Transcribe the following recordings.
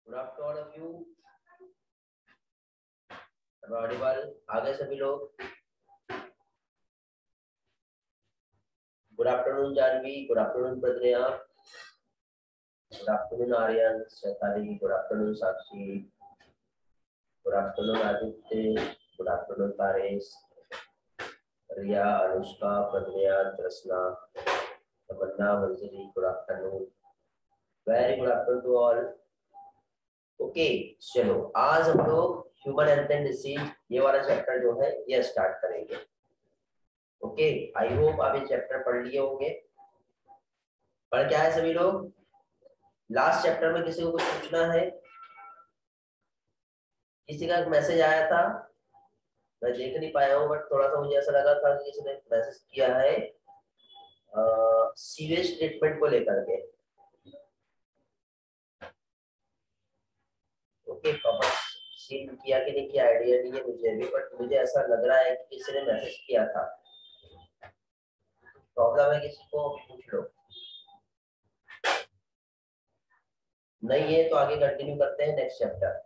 Good afternoon all of you. Audible आ गए सभी लोग? Good afternoon Janhvi, good afternoon Pragya, good afternoon Aryan, Shaitali, good afternoon Sakshi, good afternoon Aditya, good afternoon Paresh, Riya, Anushka, Pragya, Krishna, Tamanna, Manjari, good afternoon, very good afternoon to all. Okay, चलो आज हम लोग human health and disease ये वाला चैप्टर जो है ये स्टार्ट करेंगे। ओके, आई होप आप ये चैप्टर पढ़ लिए होंगे। पढ़ क्या है सभी लोग? लास्ट चैप्टर में किसी को कुछ पूछना है? किसी का मैसेज आया था, मैं देख नहीं पाया हूँ, बट थोड़ा सा मुझे ऐसा लगा था कि किसी ने मैसेज किया है सीवेज ट्रीटमेंट को लेकर के। ओके, कमेंट सीन किया कि नहीं किया आइडिया नहीं है मुझे भी, बट मुझे ऐसा लग रहा है कि किसी ने मैसेज किया था। प्रॉब्लम है किसी को, पूछ लो। नहीं है तो आगे कंटिन्यू करते हैं नेक्स्ट चैप्टर।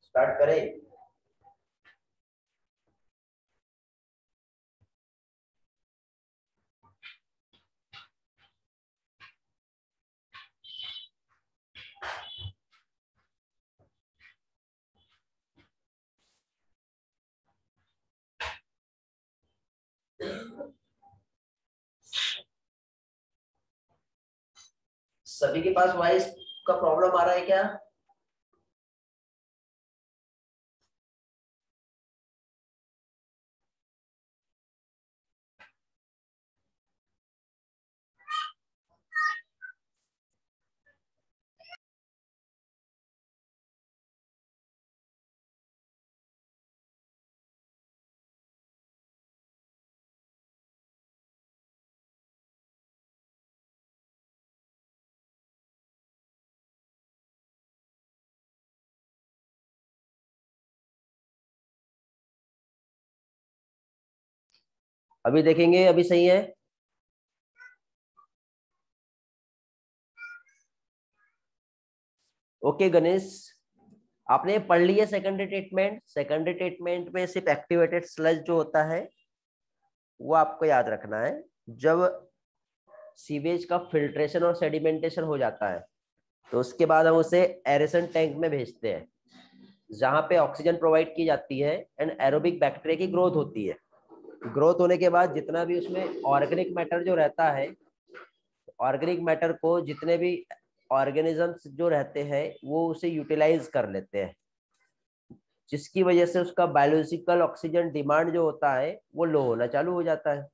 स्टार्ट करें? सभी के पास वॉइस का प्रॉब्लम आ रहा है क्या? अभी देखेंगे, अभी सही है? ओके गणेश, आपने पढ़ लिया सेकेंडरी ट्रीटमेंट। सेकेंडरी ट्रीटमेंट में सिर्फ एक्टिवेटेड स्लज जो होता है वो आपको याद रखना है। जब सीवेज का फिल्ट्रेशन और सेडिमेंटेशन हो जाता है तो उसके बाद हम उसे एरेशन टैंक में भेजते हैं, जहां पे ऑक्सीजन प्रोवाइड की जाती है एंड एरोबिक बैक्टीरिया की ग्रोथ होती है। ग्रोथ होने के बाद जितना भी उसमें ऑर्गेनिक मैटर जो रहता है, ऑर्गेनिक मैटर को जितने भी ऑर्गेनिजम्स जो रहते हैं वो उसे यूटिलाइज कर लेते हैं, जिसकी वजह से उसका बायोलॉजिकल ऑक्सीजन डिमांड जो होता है वो लो होना चालू हो जाता है।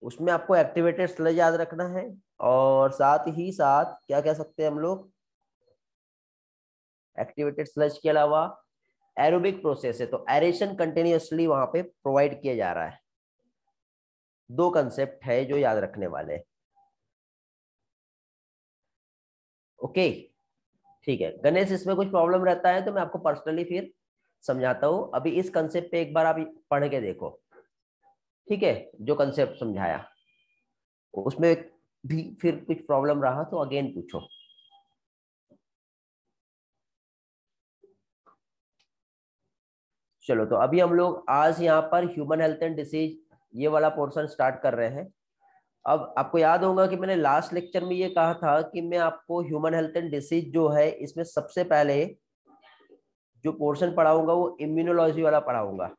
उसमें आपको एक्टिवेटेड स्लज याद रखना है, और साथ ही साथ क्या कह सकते हैं हम लोग, एक्टिवेटेड स्लज के अलावा एरोबिक प्रोसेस है तो एरेशन कंटिन्यूअसली वहां पे प्रोवाइड किया जा रहा है। दो कंसेप्ट है जो याद रखने वाले हैं। ओके, ठीक है गणेश, इसमें कुछ प्रॉब्लम रहता है तो मैं आपको पर्सनली फिर समझाता हूँ। अभी इस कंसेप्ट पे एक बार आप पढ़ के देखो, ठीक है? जो कंसेप्ट समझाया उसमें भी फिर कुछ प्रॉब्लम रहा तो अगेन पूछो। चलो, तो अभी हम लोग आज यहाँ पर ह्यूमन हेल्थ एंड डिसीज ये वाला पोर्शन स्टार्ट कर रहे हैं। अब आपको याद होगा कि मैंने लास्ट लेक्चर में ये कहा था कि मैं आपको ह्यूमन हेल्थ एंड डिसीज जो है इसमें सबसे पहले जो पोर्शन पढ़ाऊंगा वो इम्यूनोलॉजी वाला पढ़ाऊंगा।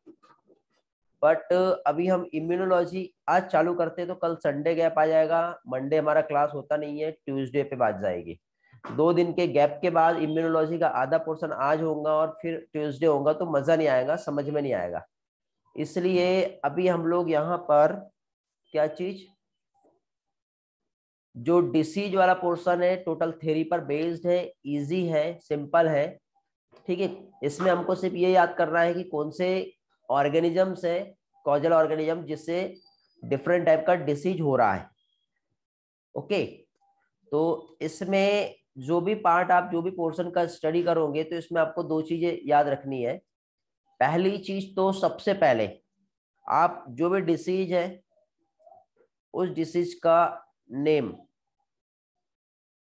बट अभी हम इम्यूनोलॉजी आज चालू करते हैं तो कल संडे गैप आ जाएगा, मंडे हमारा क्लास होता नहीं है, ट्यूसडे पे बात जाएगी। 2 दिन के गैप के बाद इम्यूनोलॉजी का आधा पोर्शन आज होगा और फिर ट्यूसडे होगा, तो मजा नहीं आएगा, समझ में नहीं आएगा। इसलिए अभी हम लोग यहाँ पर क्या चीज, जो डिसीज वाला पोर्शन है टोटल थ्योरी पर बेस्ड है, इजी है, सिंपल है, ठीक है? इसमें हमको सिर्फ ये याद करना है कि कौन से ऑर्गेनिजम्स है, कॉजल ऑर्गेनिज्म जिससे डिफरेंट टाइप का डिसीज हो रहा है। ओके, तो इसमें जो भी पार्ट आप जो भी पोर्शन का स्टडी करोगे तो इसमें आपको 2 चीजें याद रखनी है। पहली चीज तो सबसे पहले आप जो भी डिसीज है उस डिसीज का नेम,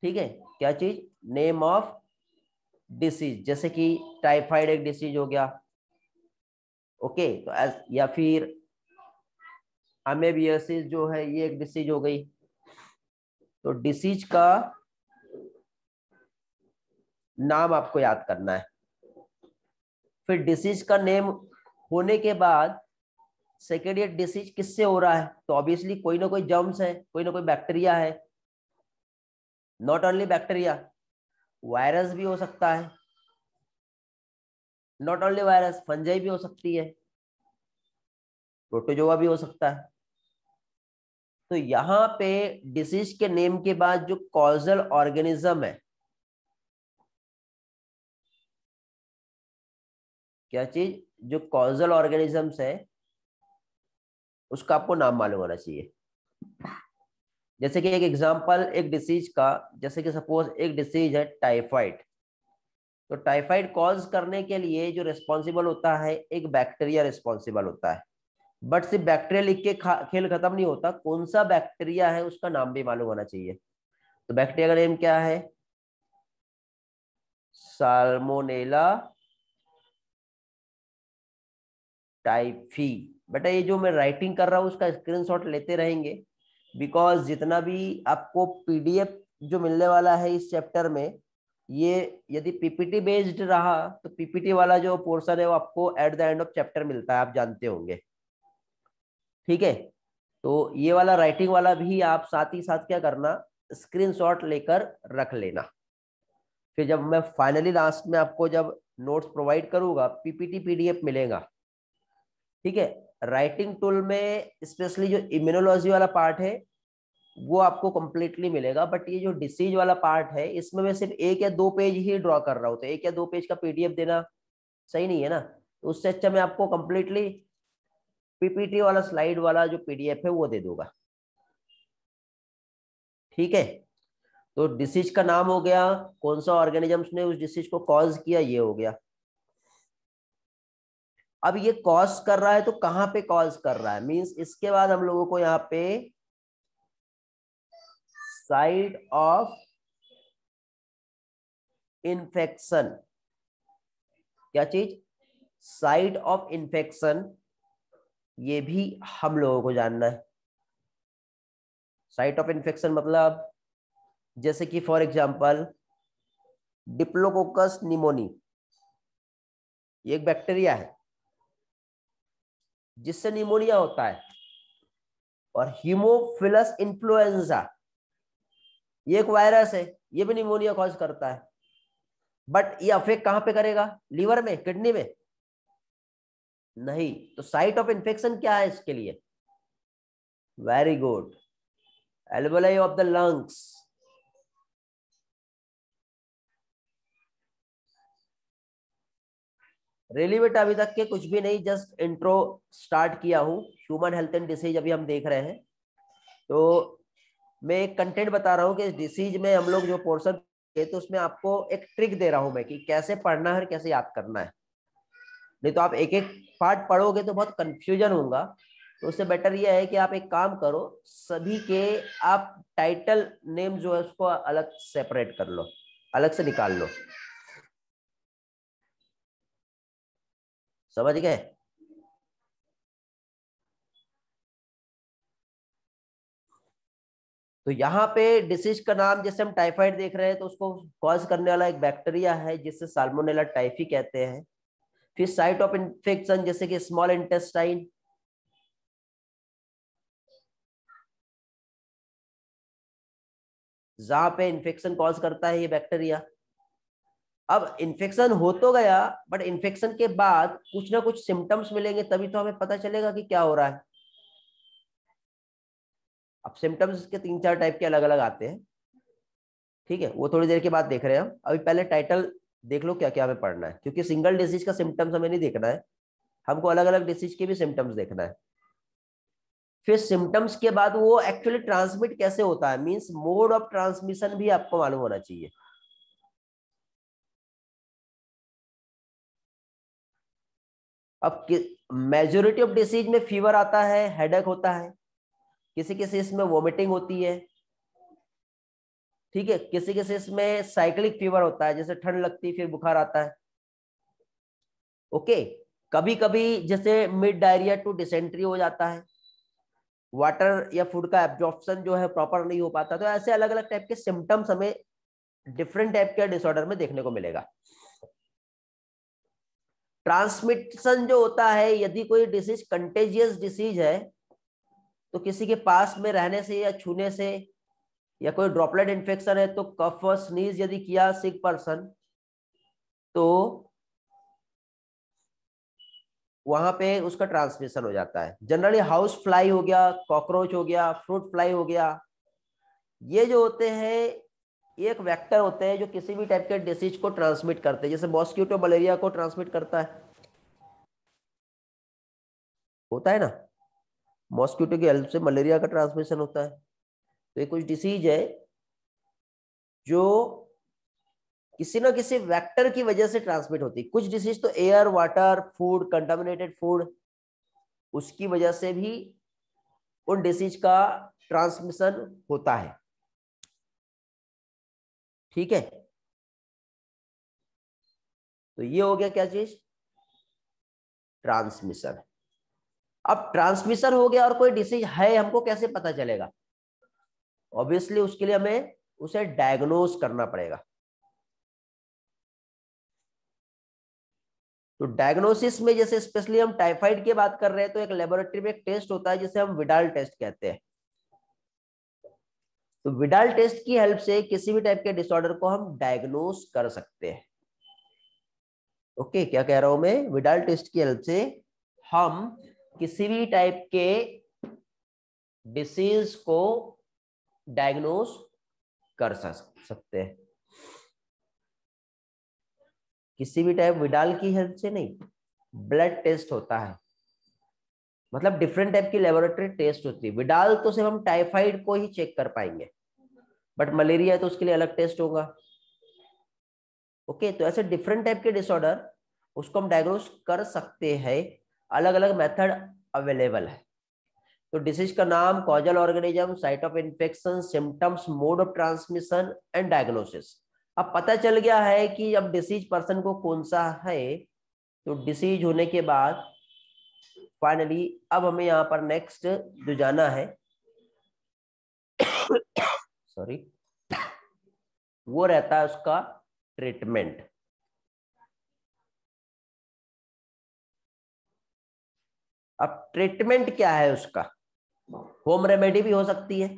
ठीक है, क्या चीज, नेम ऑफ डिसीज, जैसे कि टाइफाइड एक डिसीज हो गया, ओके, तो या फिर अमेबियासिस जो है ये एक डिसीज हो गई। तो डिसीज का नाम आपको याद करना है। फिर डिसीज का नेम होने के बाद सेकेंड, ये डिसीज किससे हो रहा है, तो ऑब्वियसली कोई ना कोई जर्म्स है, कोई ना कोई बैक्टीरिया है। नॉट ओनली बैक्टीरिया, वायरस भी हो सकता है, नॉट ओनली वायरस, फंजाई भी हो सकती है, प्रोटोजोआ भी हो सकता है। तो यहाँ पे डिसीज के नेम के बाद जो कॉजल ऑर्गेनिज्म है, क्या चीज, जो कॉजल ऑर्गेनिजम्स है उसका आपको नाम मालूम होना चाहिए। जैसे कि एक एग्जांपल एक डिसीज का, जैसे कि सपोज एक डिसीज है टाइफाइड, तो टाइफाइड कॉज करने के लिए जो रिस्पॉन्सिबल होता है एक बैक्टीरिया रिस्पॉन्सिबल होता है। बट सिर्फ बैक्टीरिया लिख के खेल खत्म नहीं होता, कौन सा बैक्टीरिया है उसका नाम भी मालूम होना चाहिए। तो बैक्टीरिया का नेम क्या है, साल्मोनेला टाइफी। बेटा ये जो मैं राइटिंग कर रहा हूँ उसका स्क्रीनशॉट लेते रहेंगे, बिकॉज जितना भी आपको पीडीएफ जो मिलने वाला है इस चैप्टर में, ये यदि पीपीटी बेस्ड रहा तो पीपीटी वाला जो पोर्शन है वो आपको at the end of chapter मिलता है, आप जानते होंगे, ठीक है। तो ये वाला राइटिंग वाला भी आप साथ ही साथ क्या करना, स्क्रीनशॉट लेकर रख लेना। फिर जब मैं फाइनली लास्ट में आपको जब नोट्स प्रोवाइड करूंगा, पीपीटी पीडीएफ मिलेगा, ठीक है। राइटिंग टूल में स्पेशली जो इम्यूनोलॉजी वाला पार्ट है वो आपको कंप्लीटली मिलेगा, बट ये जो डिसीज वाला पार्ट है इसमें मैं सिर्फ 1 या 2 पेज ही ड्रॉ कर रहा हूँ, तो 1 या 2 पेज का पीडीएफ देना सही नहीं है ना। तो उससे अच्छा मैं आपको कंप्लीटली पीपीटी वाला स्लाइड वाला जो पीडीएफ है वो दे दूंगा, ठीक है। तो डिसीज का नाम हो गया, कौन सा ऑर्गेनिजम्स ने उस डिसीज को कॉज किया, ये हो गया। अब ये कॉज कर रहा है तो कहां पे कॉज कर रहा है, मींस इसके बाद हम लोगों को यहाँ पे साइट ऑफ इन्फेक्शन, क्या चीज, साइट ऑफ इन्फेक्शन, ये भी हम लोगों को जानना है। साइट ऑफ इन्फेक्शन मतलब जैसे कि फॉर एग्जांपल डिप्लोकोकस निमोनी, ये एक बैक्टीरिया है जिससे निमोनिया होता है। और हीमोफिलस इन्फ्लुएंजा, ये एक वायरस है, ये भी निमोनिया कॉज करता है। बट ये अफेक्ट कहां पे करेगा, लीवर में, किडनी में, नहीं। तो साइट ऑफ इन्फेक्शन क्या है इसके लिए, very good, alveoli of the lungs. Really बेटा अभी तक के कुछ भी नहीं, जस्ट इंट्रो स्टार्ट किया हूं, ह्यूमन हेल्थ एंड डिसीज अभी हम देख रहे हैं। तो मैं एक कंटेंट बता रहा हूँ कि इस डिसीज में हम लोग जो पोर्शन है तो उसमें आपको एक ट्रिक दे रहा हूं मैं कि कैसे पढ़ना है और कैसे याद करना है। नहीं तो आप एक एक पार्ट पढ़ोगे तो बहुत कंफ्यूजन होगा। तो उससे बेटर यह है कि आप एक काम करो, सभी के आप टाइटल नेम जो है उसको अलग सेपरेट कर लो, अलग से निकाल लो, समझ गए। तो यहाँ पे डिसीज का नाम, जैसे हम टाइफाइड देख रहे हैं तो उसको कॉज करने वाला एक बैक्टीरिया है जिससे साल्मोनेला टाइफी कहते हैं। फिर साइट ऑफ इन्फेक्शन जैसे कि स्मॉल इंटेस्टाइन, जहां पे इन्फेक्शन कॉज करता है ये बैक्टीरिया। अब इन्फेक्शन हो तो गया, बट इन्फेक्शन के बाद कुछ ना कुछ सिम्टम्स मिलेंगे तभी तो हमें पता चलेगा कि क्या हो रहा है। अब सिम्टम्स के 3-4 टाइप के अलग अलग आते हैं, ठीक है, वो थोड़ी देर के बाद देख रहे हैं हम। अभी पहले टाइटल देख लो क्या क्या हमें पढ़ना है, क्योंकि सिंगल डिसीज का सिम्टम्स हमें नहीं देखना है, हमको अलग अलग डिसीज के भी सिम्टम्स देखना है। फिर सिम्टम्स के बाद वो एक्चुअली ट्रांसमिट कैसे होता है, मींस मोड ऑफ ट्रांसमिशन भी आपको मालूम होना चाहिए। अब मेजोरिटी ऑफ डिसीज में फीवर आता है, हेडेक होता है, किसी केसेस में वोमिटिंग होती है, ठीक है, किसी केसेस में साइक्लिक फीवर होता है, जैसे ठंड लगती है फिर बुखार आता है। ओके, कभी कभी जैसे मिड डायरिया टू डिसेंट्री हो जाता है, वाटर या फूड का एब्जॉर्प्शन जो है प्रॉपर नहीं हो पाता। तो ऐसे अलग अलग टाइप के सिम्टम्स हमें डिफरेंट टाइप के डिसऑर्डर में देखने को मिलेगा। ट्रांसमिशन जो होता है, यदि कोई डिसीज कंटेजियस डिसीज है तो किसी के पास में रहने से या छूने से, या कोई ड्रॉपलेट इन्फेक्शन है तो कफ स्नीज यदि किया सिक पर्सन, तो वहां पे उसका ट्रांसमिशन हो जाता है। जनरली हाउस फ्लाई हो गया, कॉकरोच हो गया, फ्रूट फ्लाई हो गया, ये जो होते हैं एक वेक्टर होते हैं जो किसी भी टाइप के डिसीज को ट्रांसमिट करते हैं। जैसे मॉस्किटो मलेरिया को ट्रांसमिट करता है, होता है ना, मॉस्किटो की हेल्प से मलेरिया का ट्रांसमिशन होता है। तो ये कुछ डिसीज है जो किसी ना किसी वेक्टर की वजह से ट्रांसमिट होती है। कुछ डिसीज तो air, water, food, contaminated food, उसकी वजह से भी उन डिसीज का ट्रांसमिशन होता है, ठीक है। तो ये हो गया क्या चीज, ट्रांसमिशन। अब ट्रांसमिशन हो गया और कोई डिसीज है, हमको कैसे पता चलेगा? ऑब्वियसली उसके लिए हमें उसे डायग्नोज करना पड़ेगा। तो डायग्नोसिस में जैसे स्पेशली हम टाइफाइड की बात कर रहे हैं तो एक लेबोरेटरी में एक टेस्ट होता है जिसे हम विडाल टेस्ट कहते हैं। तो विडाल टेस्ट की हेल्प से किसी भी टाइप के डिसऑर्डर को हम डायग्नोज कर सकते हैं। ओके, क्या कह रहा हूं मैं, विडाल टेस्ट की हेल्प से हम किसी भी टाइप के डिसीज को डायग्नोज कर सकते हैं। किसी भी टाइप, विडाल की हेल्प से नहीं, ब्लड टेस्ट होता है, मतलब डिफरेंट टाइप की लेबोरेटरी टेस्ट होती है। विडाल तो सिर्फ हम टाइफाइड को ही चेक कर पाएंगे, बट मलेरिया है तो उसके लिए अलग टेस्ट होगा। ओके, तो ऐसे डिफरेंट टाइप के डिसऑर्डर उसको हम डायग्नोज कर सकते हैं, अलग अलग मेथड अवेलेबल है। तो डिसीज का नाम, causal organism, site of infection, symptoms, mode of transmission and diagnosis. अब पता चल गया है कि अब डिसीज पर्सन को कौन सा है। तो डिसीज होने के बाद फाइनली अब हमें यहाँ पर नेक्स्ट जो जाना है सॉरी, वो रहता है उसका ट्रीटमेंट। अब ट्रीटमेंट क्या है उसका? होम रेमेडी भी हो सकती है,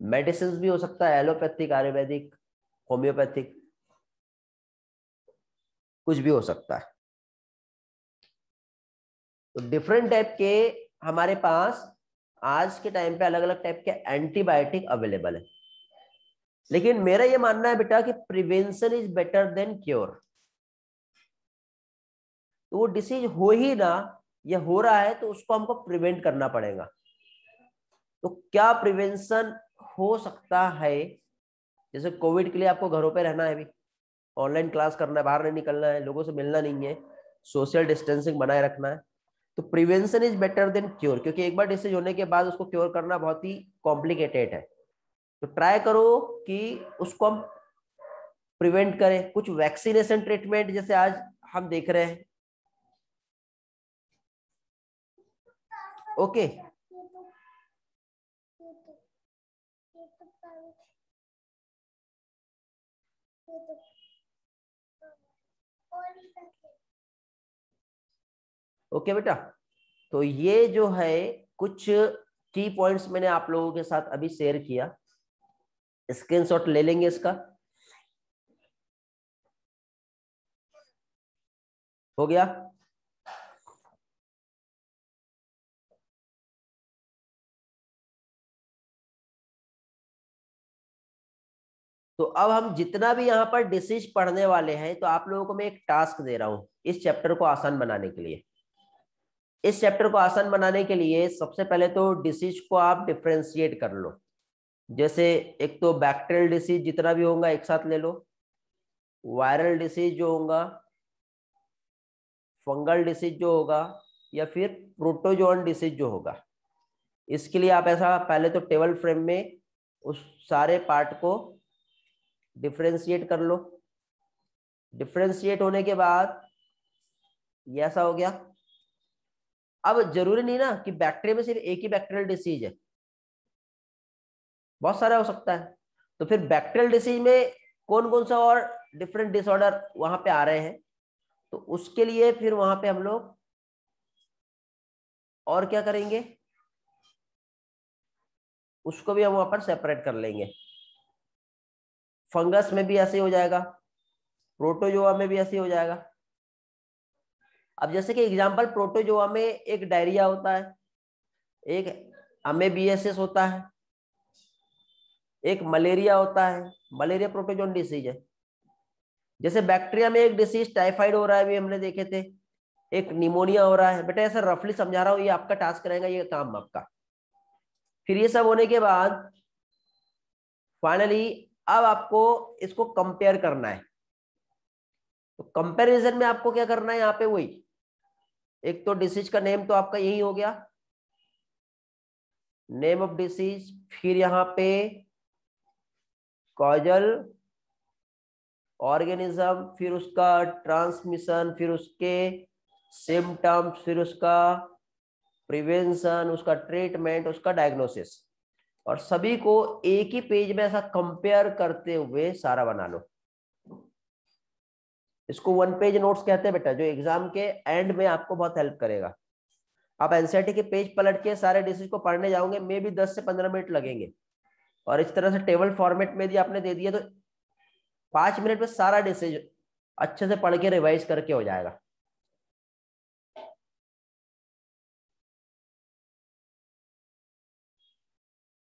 मेडिसिन भी हो सकता है, एलोपैथिक, आयुर्वेदिक, होम्योपैथिक, कुछ भी हो सकता है। तो डिफरेंट टाइप के हमारे पास आज के टाइम पे अलग अलग टाइप के एंटीबायोटिक अवेलेबल है। लेकिन मेरा ये मानना है बेटा कि prevention is better than cure. तो वो डिसीज हो ही ना, या हो रहा है तो उसको हमको प्रिवेंट करना पड़ेगा। तो क्या प्रिवेंशन हो सकता है? जैसे कोविड के लिए आपको घरों पे रहना है, अभी ऑनलाइन क्लास करना है, बाहर नहीं निकलना है, लोगों से मिलना नहीं है, सोशल डिस्टेंसिंग बनाए रखना है। तो prevention is better than cure, क्योंकि एक बार डिसीज होने के बाद उसको क्योर करना बहुत ही कॉम्प्लिकेटेड है। तो ट्राई करो कि उसको हम प्रिवेंट करें। कुछ वैक्सीनेशन ट्रीटमेंट जैसे आज हम देख रहे हैं। ओके, ओके बेटा, तो ये जो है कुछ की पॉइंट्स मैंने आप लोगों के साथ अभी शेयर किया। स्क्रीनशॉट ले लेंगे इसका, हो गया। तो अब हम जितना भी यहाँ पर डिसीज पढ़ने वाले हैं, तो आप लोगों को मैं एक टास्क दे रहा हूं इस चैप्टर को आसान बनाने के लिए। इस चैप्टर को आसान बनाने के लिए सबसे पहले तो डिसीज को आप डिफ्रेंशिएट कर लो। जैसे एक तो बैक्टीरियल डिसीज जितना भी होगा एक साथ ले लो, वायरल डिसीज जो होगा, फंगल डिसीज जो होगा या फिर प्रोटोजोन डिसीज जो होगा। इसके लिए आप ऐसा पहले तो टेबल फ्रेम में उस सारे पार्ट को डिफरेंशिएट कर लो। डिफरेंशिएट होने के बाद ये ऐसा हो गया। अब जरूरी नहीं ना कि बैक्टीरिया में सिर्फ एक ही बैक्टीरियल डिसीज है, बहुत सारा हो सकता है। तो फिर बैक्टीरियल डिसीज में कौन कौन सा और डिफरेंट डिसऑर्डर वहां पे आ रहे हैं, तो उसके लिए फिर वहां पे हम लोग और क्या करेंगे, उसको भी हम वहां पर सेपरेट कर लेंगे। फंगस में भी ऐसे हो जाएगा, प्रोटोजोआ में भी ऐसे हो जाएगा। अब जैसे कि एग्जांपल, प्रोटोजोआ में एक डायरिया होता है, एक अमेबियासिस होता है, एक मलेरिया होता है। मलेरिया प्रोटोजोन डिसीज है। जैसे बैक्टीरिया में एक डिसीज टाइफाइड हो रहा है, अभी हमने देखे थे, एक निमोनिया हो रहा है। बेटा ऐसा रफली समझा रहा हूं, ये आपका टास्क रहेगा, ये काम आपका। फिर ये सब होने के बाद फाइनली अब आपको इसको कंपेयर करना है। तो कंपैरिजन में आपको क्या करना है, यहाँ पे वही, एक तो डिसीज का नेम तो आपका यही हो गया, नेम ऑफ डिसीज, फिर यहाँ पे कॉजल ऑर्गेनिज्म, फिर उसका ट्रांसमिशन, फिर उसके सिम्टम्स, फिर उसका प्रिवेंशन, उसका ट्रीटमेंट, उसका डायग्नोसिस, और सभी को एक ही पेज में ऐसा कंपेयर करते हुए सारा बना लो। इसको वन पेज नोट्स कहते हैं बेटा, जो एग्जाम के एंड में आपको बहुत हेल्प करेगा। आप एनसीईआरटी के पेज पलट के सारे डिसीज को पढ़ने जाओगे, मे भी 10 से 15 मिनट लगेंगे, और इस तरह से टेबल फॉर्मेट में यदि आपने दे दिया तो 5 मिनट में सारा डिसीज अच्छे से पढ़ के रिवाइज करके हो जाएगा।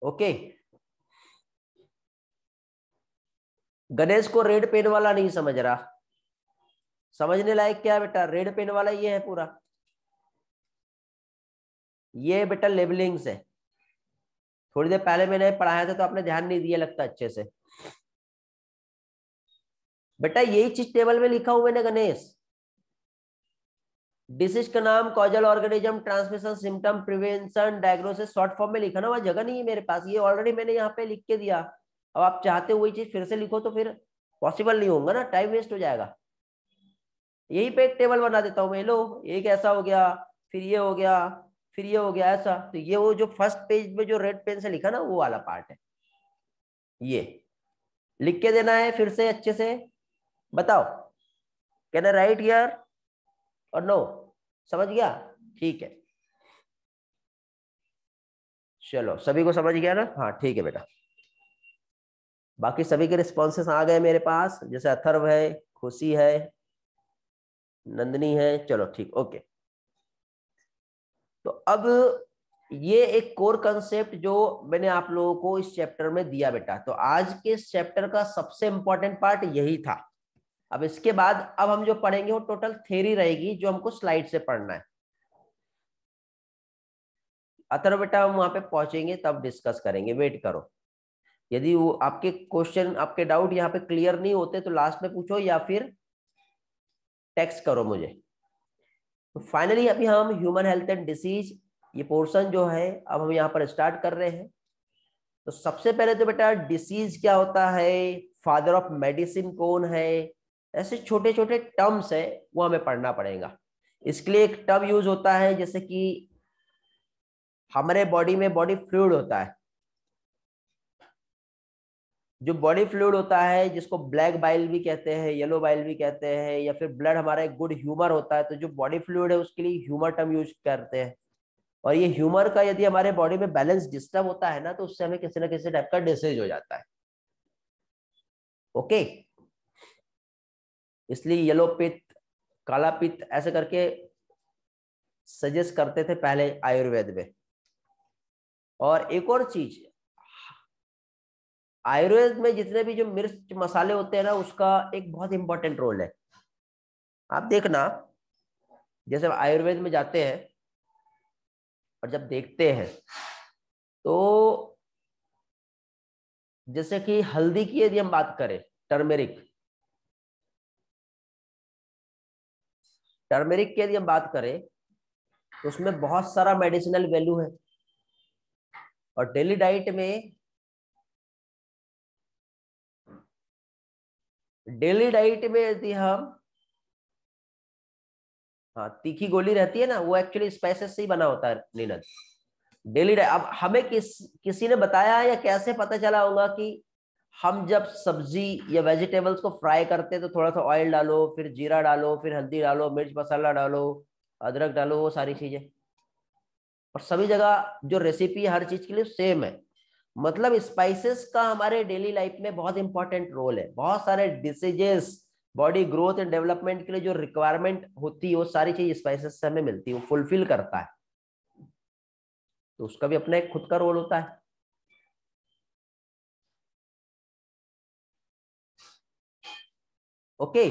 ओके। गणेश को रेड पेन वाला नहीं समझ रहा, समझने लायक क्या है बेटा, रेड पेन वाला ये है पूरा, ये बेटा लेबलिंग्स है। थोड़ी देर पहले मैंने पढ़ाया था तो आपने ध्यान नहीं दिया लगता अच्छे से। बेटा यही चीज टेबल में लिखा हुआ है ना गणेश, डिसीज का नाम, causal organism, transmission, symptom, prevention, diagnosis, short form में लिखा ना, वह जगह नहीं है मेरे पास, ये ऑलरेडी मैंने यहाँ पे लिख के दिया। अब आप चाहते हो वही चीज फिर से लिखो तो फिर पॉसिबल नहीं होगा ना, टाइम वेस्ट हो जाएगा। यही पे एक टेबल बना देता हूँ मैं, लो एक ऐसा हो गया, फिर ये हो गया, फिर ये हो गया ऐसा। तो ये वो जो फर्स्ट पेज में जो रेड पेन से लिखा ना, वो वाला पार्ट है, ये लिख के देना है फिर से अच्छे से। बताओ, कैन आई राइट हियर और नो? समझ गया? ठीक है, चलो सभी को समझ गया ना? हाँ ठीक है बेटा। बाकी सभी के रिस्पॉन्सेस आ गए मेरे पास, जैसे अथर्व है, खुशी है, नंदनी है, चलो ठीक, ओके। तो अब ये एक कोर कंसेप्ट जो मैंने आप लोगों को इस चैप्टर में दिया बेटा, तो आज के इस चैप्टर का सबसे इंपॉर्टेंट पार्ट यही था। अब इसके बाद अब हम जो पढ़ेंगे वो टोटल थ्योरी रहेगी, जो हमको स्लाइड से पढ़ना है। अथर्व बेटा हम वहां पे पहुंचेंगे तब डिस्कस करेंगे, वेट करो। यदि वो आपके क्वेश्चन, आपके डाउट यहाँ पे क्लियर नहीं होते तो लास्ट में पूछो या फिर टेक्स्ट करो मुझे। तो फाइनली अभी हम ह्यूमन हेल्थ एंड डिसीज ये पोर्शन जो है अब हम यहाँ पर स्टार्ट कर रहे हैं। तो सबसे पहले तो बेटा डिसीज क्या होता है, फादर ऑफ मेडिसिन कौन है, ऐसे छोटे छोटे टर्म्स है वो हमें पढ़ना पड़ेगा। इसके लिए एक टर्म यूज होता है, जैसे कि हमारे बॉडी में बॉडी फ्लूइड होता है। जो बॉडी फ्लूइड होता है, जिसको ब्लैक बाइल भी कहते हैं, येलो बाइल भी कहते हैं, या फिर ब्लड हमारा एक गुड ह्यूमर होता है, तो जो बॉडी फ्लूइड है उसके लिए ह्यूमर टर्म यूज करते हैं। और ये ह्यूमर का यदि हमारे बॉडी में बैलेंस डिस्टर्ब होता है ना, तो उससे हमें किसी ना किसी टाइप का डिसीज हो जाता है। ओके, इसलिए येलो पित्त, काला पित्त ऐसे करके सजेस्ट करते थे पहले आयुर्वेद में। और एक और चीज, आयुर्वेद में जितने भी जो मिर्च मसाले होते हैं ना, उसका एक बहुत इंपॉर्टेंट रोल है। आप देखना, जैसे आयुर्वेद में जाते हैं और जब देखते हैं तो जैसे कि हल्दी की यदि हम बात करें, टर्मेरिक, टर्मेरिक की यदि हम बात करें तो उसमें बहुत सारा मेडिसिनल वैल्यू है, और डेली डाइट में यदि हम, हाँ तीखी गोली रहती है ना, वो एक्चुअली स्पाइसेस से ही बना होता है नीनद। डेली डाइट, अब हमें किसी ने बताया या कैसे पता चला होगा कि हम जब सब्जी या वेजिटेबल्स को फ्राई करते हैं तो थोड़ा सा ऑयल डालो, फिर जीरा डालो, फिर हल्दी डालो, मिर्च मसाला डालो, अदरक डालो, वो सारी चीजें, और सभी जगह जो रेसिपी है हर चीज के लिए सेम है। मतलब स्पाइसेस का हमारे डेली लाइफ में बहुत इंपॉर्टेंट रोल है। बहुत सारे diseases, body growth and development के लिए जो रिक्वायरमेंट होती है वो सारी चीज स्पाइसेस से हमें मिलती है, वो फुलफिल करता है, तो उसका भी अपना एक खुद का रोल होता है। ओके,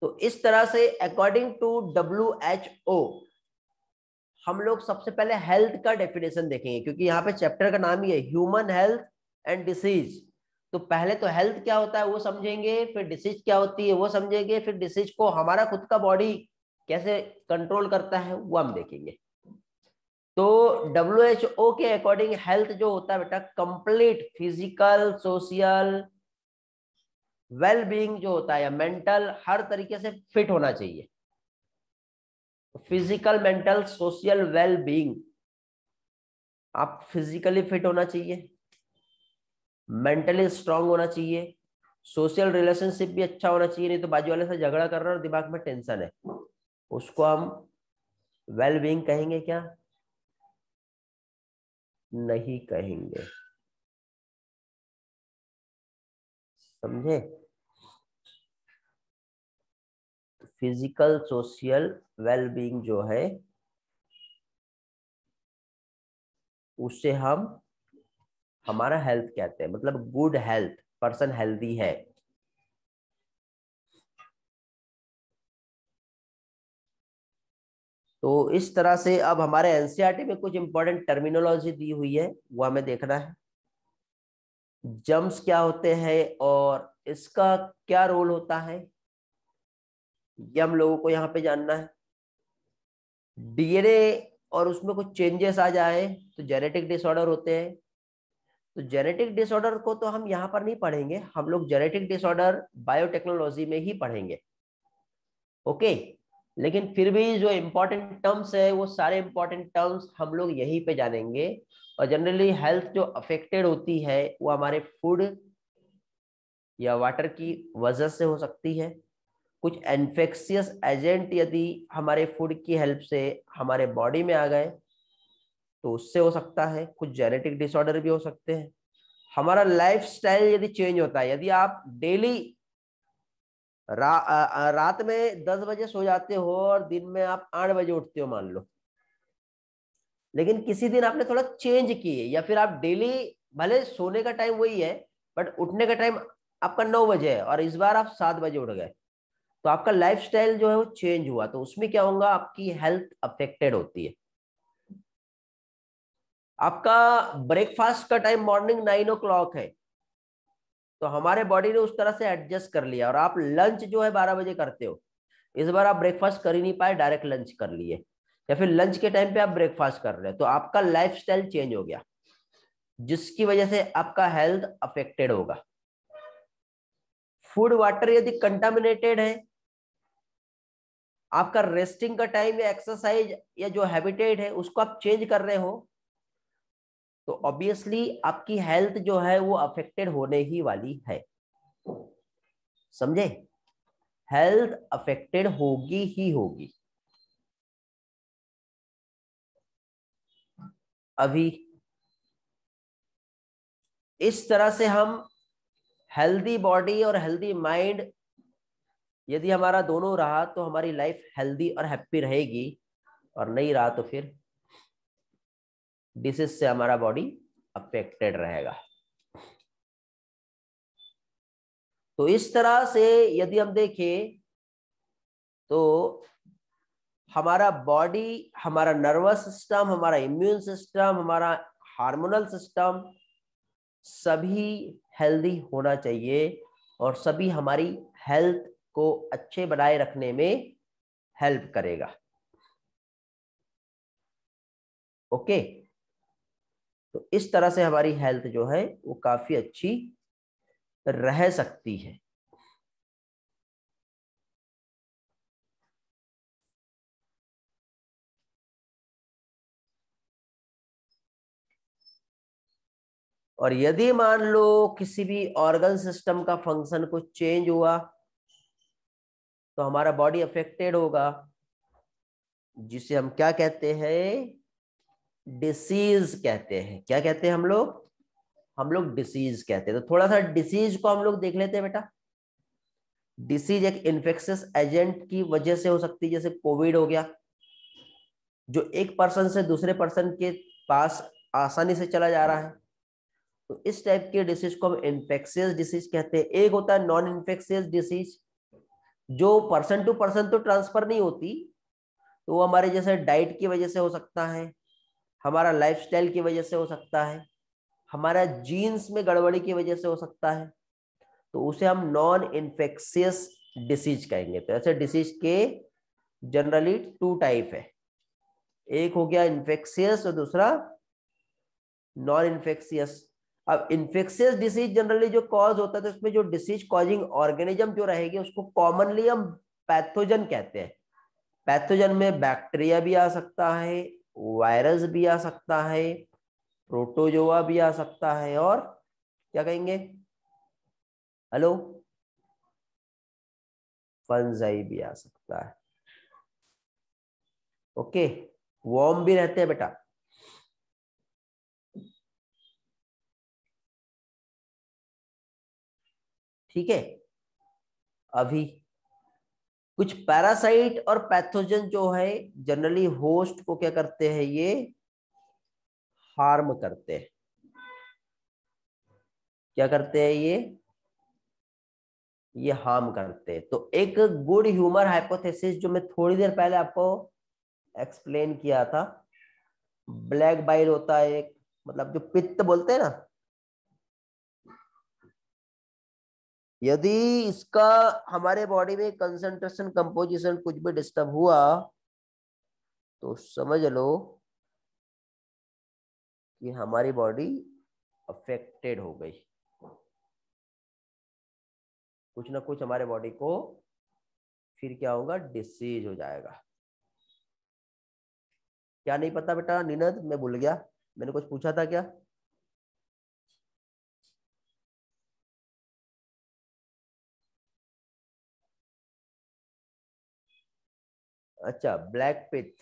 तो इस तरह से अकॉर्डिंग टू WHO हम लोग सबसे पहले हेल्थ का डेफिनेशन देखेंगे, क्योंकि यहाँ पे चैप्टर का नाम ही है ह्यूमन हेल्थ एंड डिसीज। तो पहले तो हेल्थ क्या होता है वो समझेंगे, फिर डिसीज क्या होती है वो समझेंगे, फिर डिसीज को हमारा खुद का बॉडी कैसे कंट्रोल करता है वो हम देखेंगे। तो WHO के अकॉर्डिंग हेल्थ जो होता है बेटा, complete physical, social, well being जो होता है, या मेंटल, हर तरीके से फिट होना चाहिए। Physical, mental, social, well being, आप फिजिकली फिट होना चाहिए, मेंटली स्ट्रांग होना चाहिए, सोशल रिलेशनशिप भी अच्छा होना चाहिए, नहीं तो बाजू वाले से झगड़ा कर रहा है और दिमाग में टेंशन है, उसको हम वेल बीइंग कहेंगे क्या? नहीं कहेंगे, समझे? फिजिकल, सोशल, वेल बीइंग जो है उससे हम हमारा हेल्थ कहते हैं, मतलब गुड हेल्थ, पर्सन हेल्दी है। तो इस तरह से अब हमारे एनसीईआरटी में कुछ इंपॉर्टेंट टर्मिनोलॉजी दी हुई है, वो हमें देखना है। जम्स क्या होते हैं और इसका क्या रोल होता है, ये हम लोगों को यहाँ पे जानना है। डीएनए और उसमें कुछ चेंजेस आ जाए तो जेनेटिक डिसऑर्डर होते हैं। तो जेनेटिक डिसऑर्डर को तो हम यहाँ पर नहीं पढ़ेंगे, हम लोग जेनेटिक डिसऑर्डर बायोटेक्नोलॉजी में ही पढ़ेंगे। ओके, लेकिन फिर भी जो इंपॉर्टेंट टर्म्स है वो सारे इंपॉर्टेंट टर्म्स हम लोग यहीं पे जानेंगे। और जनरली हेल्थ जो अफेक्टेड होती है वो हमारे फूड या वाटर की वजह से हो सकती है। कुछ इन्फेक्शियस एजेंट यदि हमारे फूड की हेल्प से हमारे बॉडी में आ गए तो उससे हो सकता है। कुछ जेनेटिक डिसऑर्डर भी हो सकते हैं। हमारा लाइफस्टाइल यदि चेंज होता है, यदि आप डेली रात में 10 बजे सो जाते हो और दिन में आप 8 बजे उठते हो मान लो, लेकिन किसी दिन आपने थोड़ा चेंज किए, या फिर आप डेली भले सोने का टाइम वही है बट उठने का टाइम आपका 9 बजे है और इस बार आप 7 बजे उठ गए, तो आपका लाइफस्टाइल जो है वो चेंज हुआ, तो उसमें क्या होगा, आपकी हेल्थ अफेक्टेड होती है। आपका ब्रेकफास्ट का टाइम मॉर्निंग 9 o'clock है, तो हमारे बॉडी ने उस तरह से एडजस्ट कर लिया, और आप लंच जो है 12 बजे करते हो, इस बार आप ब्रेकफास्ट कर ही नहीं पाए, डायरेक्ट लंच कर लिए, या फिर लंच के टाइम पे आप ब्रेकफास्ट कर रहे हो, तो आपका लाइफस्टाइल चेंज हो गया, जिसकी वजह से आपका हेल्थ अफेक्टेड होगा। फूड वाटर यदि कंटामिनेटेड है, आपका रेस्टिंग का टाइम या एक्सरसाइज या जो हैबिटेट है उसको आप चेंज कर रहे हो, तो ऑब्वियसली आपकी हेल्थ जो है वो अफेक्टेड होने ही वाली है। समझे? हेल्थ अफेक्टेड होगी ही होगी। अभी इस तरह से हम हेल्दी बॉडी और हेल्दी माइंड यदि हमारा दोनों रहा तो हमारी लाइफ हेल्दी और हैप्पी रहेगी, और नहीं रहा तो फिर डिसीज से हमारा बॉडी अफेक्टेड रहेगा। तो इस तरह से यदि हम देखें तो हमारा बॉडी, हमारा नर्वस सिस्टम, हमारा इम्यून सिस्टम, हमारा हार्मोनल सिस्टम सभी हेल्दी होना चाहिए, और सभी हमारी हेल्थ को अच्छे बनाए रखने में हेल्प करेगा। ओके, तो इस तरह से हमारी हेल्थ जो है वो काफी अच्छी रह सकती है। और यदि मान लो किसी भी ऑर्गन सिस्टम का फंक्शन कुछ चेंज हुआ तो हमारा बॉडी अफेक्टेड होगा, जिसे हम क्या कहते हैं, डिसीज कहते हैं। क्या कहते हैं हम लोग डिसीज कहते हैं। तो थोड़ा सा डिसीज को हम लोग देख लेते हैं बेटा। डिसीज एक इन्फेक्शियस एजेंट की वजह से हो सकती है, जैसे कोविड हो गया, जो एक पर्सन से दूसरे पर्सन के पास आसानी से चला जा रहा है। तो इस टाइप के डिसीज को हम इन्फेक्शियस डिसीज कहते हैं। एक होता है नॉन इन्फेक्शियस डिसीज, जो पर्सन टू पर्सन तो ट्रांसफर नहीं होती, तो वो हमारे जैसे डाइट की वजह से हो सकता है, हमारा लाइफस्टाइल की वजह से हो सकता है, हमारा जीन्स में गड़बड़ी की वजह से हो सकता है। तो उसे हम नॉन इन्फेक्शियस डिसीज कहेंगे। तो ऐसे डिसीज के जनरली 2 टाइप है, एक हो गया इन्फेक्शियस और दूसरा नॉन इन्फेक्शियस। अब इन्फेक्शियस डिसीज जनरली जो कॉज होता है, तो उसमें जो डिसीज कॉजिंग ऑर्गेनिज्म जो रहेगी उसको कॉमनली हम पैथोजन कहते हैं। पैथोजन में बैक्टीरिया भी आ सकता है, वायरस भी आ सकता है, प्रोटोजोआ भी आ सकता है, और क्या कहेंगे, हेलो, फंजाई भी आ सकता है। ओके, वॉर्म भी रहते हैं बेटा। ठीक है, अभी कुछ पैरासाइट और पैथोजन जो है जनरली होस्ट को क्या करते हैं, ये हार्म करते हैं। क्या करते हैं ये हार्म करते हैं। तो एक गुड ह्यूमर हाइपोथेसिस जो मैं थोड़ी देर पहले आपको एक्सप्लेन किया था, ब्लैक बाइल होता है एक, मतलब जो पित्त बोलते हैं ना, यदि इसका हमारे बॉडी में कंसंट्रेशन कंपोजिशन कुछ भी डिस्टर्ब हुआ तो समझ लो कि हमारी बॉडी अफेक्टेड हो गई। कुछ ना कुछ हमारे बॉडी को फिर क्या होगा, डिसीज हो जाएगा। क्या नहीं पता बेटा निनद, मैं भूल गया, मैंने कुछ पूछा था क्या? अच्छा, ब्लैक पिथ।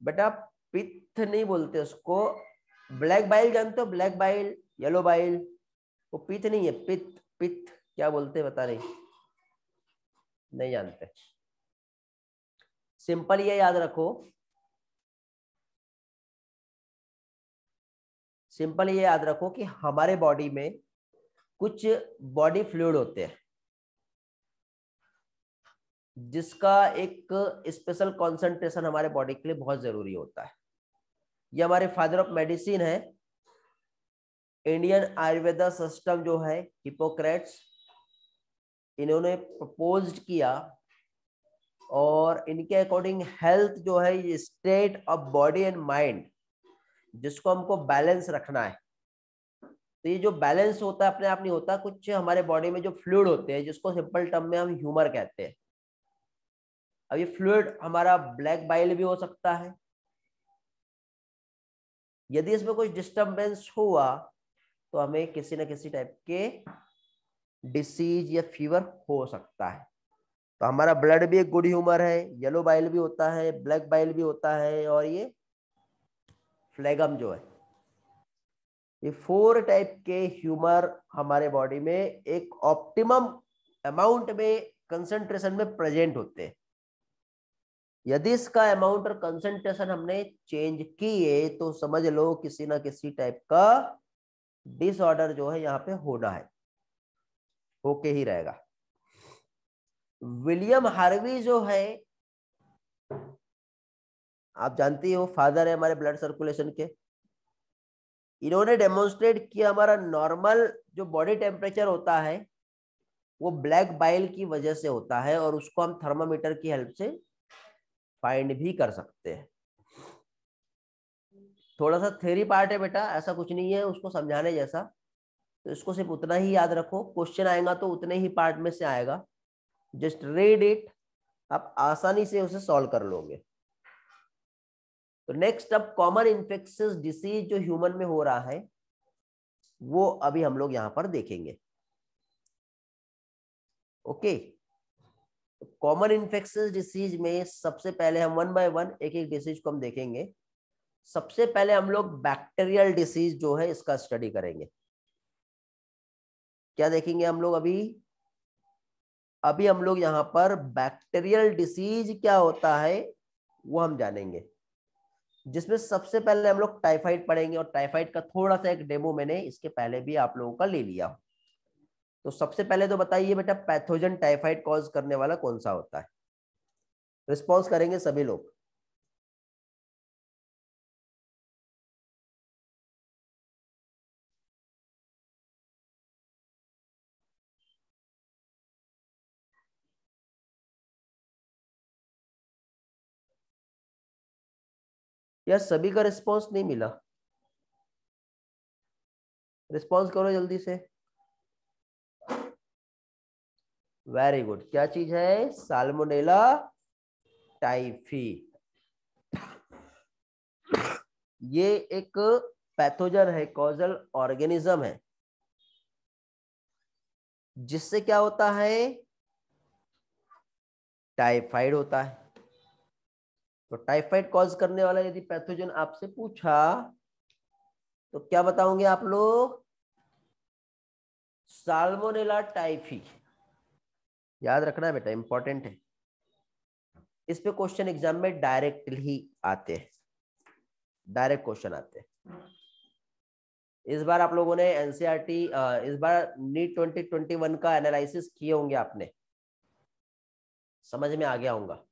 बेटा पित्त नहीं बोलते उसको, ब्लैक बाइल जानते हो, ब्लैक बाइल, येलो बाइल, वो पित्त नहीं है, पित्त। पित्त क्या बोलते हैं बता नहीं, नहीं जानते। सिंपल ये याद रखो, सिंपल ये याद रखो कि हमारे बॉडी में कुछ बॉडी फ्लूइड होते हैं जिसका एक स्पेशल कंसंट्रेशन हमारे बॉडी के लिए बहुत जरूरी होता है। ये हमारे फादर ऑफ मेडिसिन है, इंडियन आयुर्वेदा सिस्टम जो है, हिपोक्रेट्स, इन्होंने प्रपोज्ड किया, और इनके अकॉर्डिंग हेल्थ जो है ये state of body and mind जिसको हमको बैलेंस रखना है। तो ये जो बैलेंस होता है अपने आप नहीं होता, कुछ हमारे बॉडी में जो फ्लूइड होते हैं जिसको सिंपल टर्म में हम ह्यूमर कहते हैं। अब ये फ्लूइड हमारा ब्लैक बाइल भी हो सकता है। यदि इसमें कुछ डिस्टरबेंस हुआ तो हमें किसी न किसी टाइप के डिसीज या फीवर हो सकता है। तो हमारा ब्लड भी एक गुड ह्यूमर है, येलो बाइल भी होता है, ब्लैक बाइल भी होता है, और ये फ्लेगम जो है, ये 4 टाइप के ह्यूमर हमारे बॉडी में एक ऑप्टिमम अमाउंट में कंसंट्रेशन में प्रेजेंट होते हैं। यदि इसका अमाउंट और कंसंट्रेशन हमने चेंज किए तो समझ लो किसी ना किसी टाइप का डिसऑर्डर जो है यहाँ पे होना है, होके ही रहेगा। विलियम हार्वी जो है, आप जानती हो, फादर है हमारे ब्लड सर्कुलेशन के। इन्होंने डेमोन्स्ट्रेट किया हमारा नॉर्मल जो बॉडी टेम्परेचर होता है वो ब्लैक बाइल की वजह से होता है और उसको हम थर्मामीटर की हेल्प से फाइंड भी कर सकते हैं। थोड़ा सा थ्योरी पार्ट है बेटा, ऐसा कुछ नहीं है उसको समझाने जैसा, तो इसको सिर्फ उतना ही याद रखो, क्वेश्चन आएगा तो उतने ही पार्ट में से आएगा, जस्ट रीड इट, आप आसानी से उसे सॉल्व कर लोगे। तो नेक्स्ट अब कॉमन इन्फेक्शियस डिसीज जो ह्यूमन में हो रहा है वो अभी हम लोग यहां पर देखेंगे। ओके, कॉमन इन्फेक्शियस डिसीज में सबसे पहले हम वन बाय वन एक एक डिसीज को हम देखेंगे। सबसे पहले हम लोग बैक्टीरियल डिसीज जो है इसका स्टडी करेंगे। क्या देखेंगे हम लोग अभी? अभी हम लोग यहाँ पर बैक्टीरियल डिसीज क्या होता है वो हम जानेंगे, जिसमें सबसे पहले हम लोग टाइफाइड पढ़ेंगे, और टाइफाइड का थोड़ा सा एक डेमो मैंने इसके पहले भी आप लोगों का ले लिया। तो सबसे पहले तो बताइए बेटा, पैथोजन टाइफाइड कॉज करने वाला कौन सा होता है? रिस्पॉन्स करेंगे सभी लोग। या सभी का रिस्पॉन्स नहीं मिला? रिस्पॉन्स करो जल्दी से। वेरी गुड, क्या चीज है? Salmonella typhi. ये एक पैथोजन है, कॉजल ऑर्गेनिज्म है, जिससे क्या होता है? टाइफाइड होता है। तो टाइफाइड कॉज करने वाला यदि पैथोजन आपसे पूछा तो क्या बताओगे आप लोग? Salmonella typhi. याद रखना है बेटा, इंपॉर्टेंट है। इस पे क्वेश्चन एग्जाम में डायरेक्टली आते हैं, डायरेक्ट क्वेश्चन आते हैं। इस बार आप लोगों ने एनसीईआरटी, इस बार नीट 2021 का एनालिसिस किए होंगे आपने, समझ में आ गया होगा।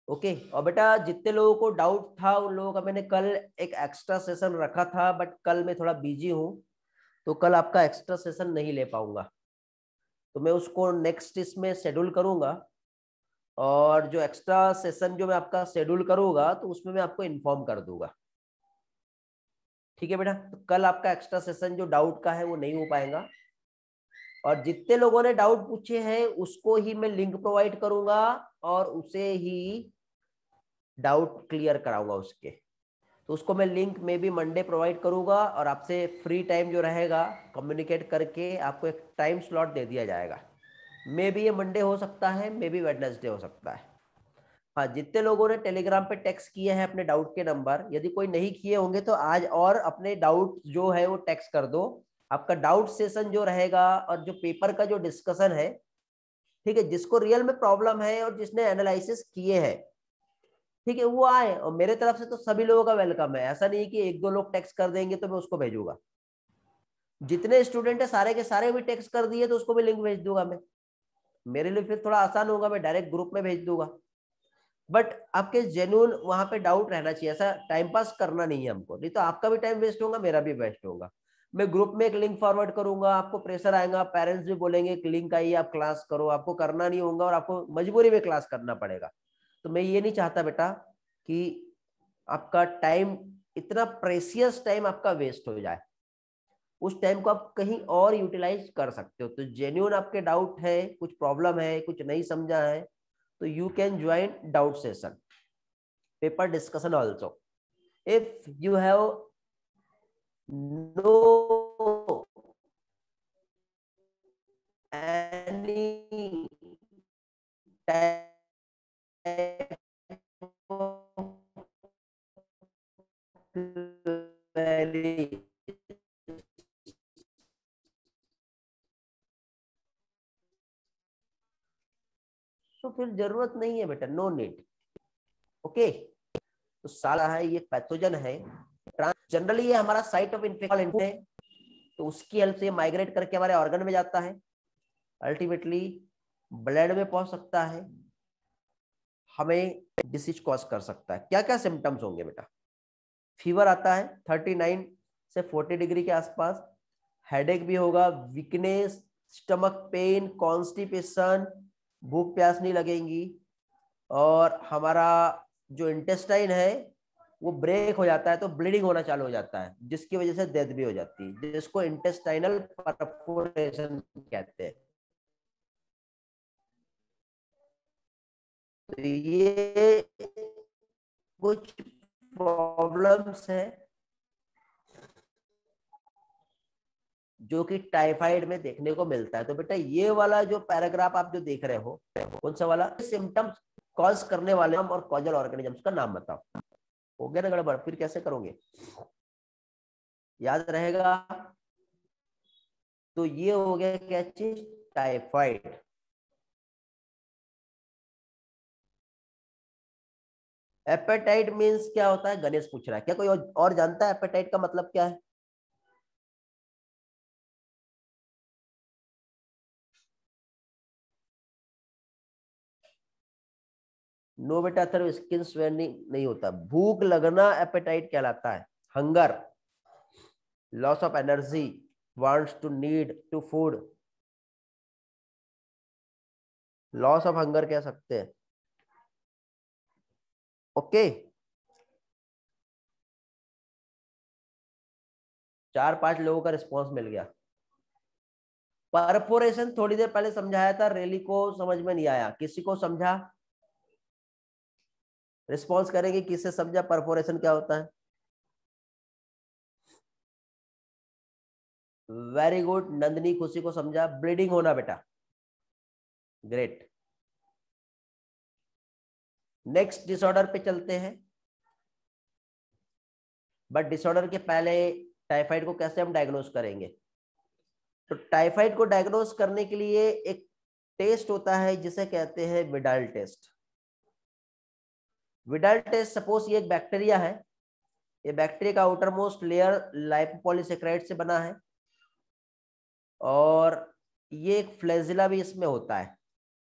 ओके, और बेटा जितने लोगों को डाउट था उन लोगों का मैंने कल एक एक्स्ट्रा सेशन रखा था, बट कल मैं थोड़ा बिजी हूँ तो कल आपका एक्स्ट्रा सेशन नहीं ले पाऊंगा, तो मैं उसको नेक्स्ट इसमें शेड्यूल करूंगा, और जो एक्स्ट्रा सेशन जो मैं आपका शेड्यूल करूंगा तो उसमें मैं आपको इन्फॉर्म कर दूंगा। ठीक है बेटा, तो कल आपका एक्स्ट्रा सेशन जो डाउट का है वो नहीं हो पाएगा, और जितने लोगों ने डाउट पूछे हैं उसको ही मैं लिंक प्रोवाइड करूंगा और उसे ही डाउट क्लियर कराऊंगा उसके। तो उसको मैं लिंक में भी मंडे प्रोवाइड करूंगा, और आपसे फ्री टाइम जो रहेगा कम्युनिकेट करके आपको एक टाइम स्लॉट दे दिया जाएगा। मे भी ये मंडे हो सकता है, मे भी वेडनेसडे हो सकता है। हाँ, जितने लोगों ने टेलीग्राम पे टेक्स्ट किए हैं अपने डाउट के नंबर, यदि कोई नहीं किए होंगे तो आज और अपने डाउट जो है वो टेक्स्ट कर दो। आपका डाउट सेशन जो रहेगा और जो पेपर का जो डिस्कशन है, ठीक है, जिसको रियल में प्रॉब्लम है और जिसने एनालिसिस किए हैं, ठीक है, वो आए। और मेरे तरफ से तो सभी लोगों का वेलकम है, ऐसा नहीं कि एक दो लोग टेक्स्ट कर देंगे तो मैं उसको भेजूंगा। जितने स्टूडेंट है सारे के सारे भी टेक्स्ट कर दिए तो उसको भी लिंक भेज दूंगा मैं। मेरे लिए फिर थोड़ा आसान होगा, मैं डायरेक्ट ग्रुप में भेज दूंगा। बट आपके जेन्युइन वहां पे डाउट रहना चाहिए, ऐसा टाइम पास करना नहीं है हमको, नहीं तो आपका भी टाइम वेस्ट होगा, मेरा भी वेस्ट होगा। मैं ग्रुप में एक लिंक फॉरवर्ड करूंगा, आपको प्रेशर आएगा, पेरेंट्स भी बोलेंगे कि लिंक आई आप क्लास करो, आपको करना नहीं होगा और आपको मजबूरी में क्लास करना पड़ेगा। तो मैं ये नहीं चाहता बेटा कि आपका टाइम, इतना प्रेशियस टाइम आपका वेस्ट हो जाए। उस टाइम को आप कहीं और यूटिलाइज कर सकते हो। तो जेन्युइन आपके डाउट है, कुछ प्रॉब्लम है, कुछ नहीं समझा है, तो you can join doubt session, paper discussion also. If you have no any type of query, तो फिर जरूरत नहीं है बेटा, नो नीड। ओके, तो साला है ये पैथोजन है, जनरली ये हमारा साइट ऑफ इन्फेक्शन है, तो उसकी हेल्प से माइग्रेट करके हमारे ऑर्गन में जाता है, अल्टीमेटली ब्लड में पहुंच सकता है, हमें डिसीज कॉज कर सकता है। क्या क्या सिम्टम्स होंगे बेटा? फीवर आता है 39 से 40 डिग्री के आसपास, हेडेक भी होगा, वीकनेस, स्टमक पेन, कॉन्स्टिपेशन, भूख प्यास नहीं लगेंगी, और हमारा जो इंटेस्टाइन है वो ब्रेक हो जाता है तो ब्लीडिंग होना चालू हो जाता है, जिसकी वजह से डेथ भी हो जाती है, जिसको इंटेस्टाइनल परफोरेशन कहते हैं। तो ये कुछ प्रॉब्लम्स है जो कि टाइफाइड में देखने को मिलता है। तो बेटा ये वाला जो पैराग्राफ आप जो देख रहे हो, कौन सा वाला, सिम्टम्स कॉज करने वाले और कॉजल ऑर्गेनिजम्स का नाम बताओ। हो गया ना गड़बड़, फिर कैसे करोगे, याद रहेगा। तो ये हो गया क्या चीज, टाइफाइड। एपेटाइट मींस क्या होता है, गणेश पूछ रहा है, क्या कोई और जानता है एपेटाइट का मतलब क्या है? नो बेटा सर, स्किन स्वेलिंग नहीं होता, भूख लगना एपेटाइट कहलाता है। Hunger, loss of energy, wants to, need to food, loss of hunger कह सकते हैं। ओके, 4-5 लोगों का रिस्पॉन्स मिल गया। परफोरेशन थोड़ी देर पहले समझाया था, रैली को समझ में नहीं आया, किसी को समझा, रिस्पॉन्स करेंगे, किससे समझा परफोरेशन क्या होता है? वेरी गुड, नंदनी खुशी को समझा, ब्लीडिंग होना बेटा, ग्रेट। नेक्स्ट डिसऑर्डर पे चलते हैं, बट डिसऑर्डर के पहले टाइफाइड को कैसे हम डायग्नोस करेंगे? तो टाइफाइड को डायग्नोस करने के लिए एक टेस्ट होता है जिसे कहते हैं Widal test. Widal test, suppose ये एक बैक्टीरिया है, ये बैक्टीरिया का आउटर मोस्ट लेयर लाइपोपॉलीसेकेराइड से बना है, और ये एक फ्लैजिला भी इसमें होता है।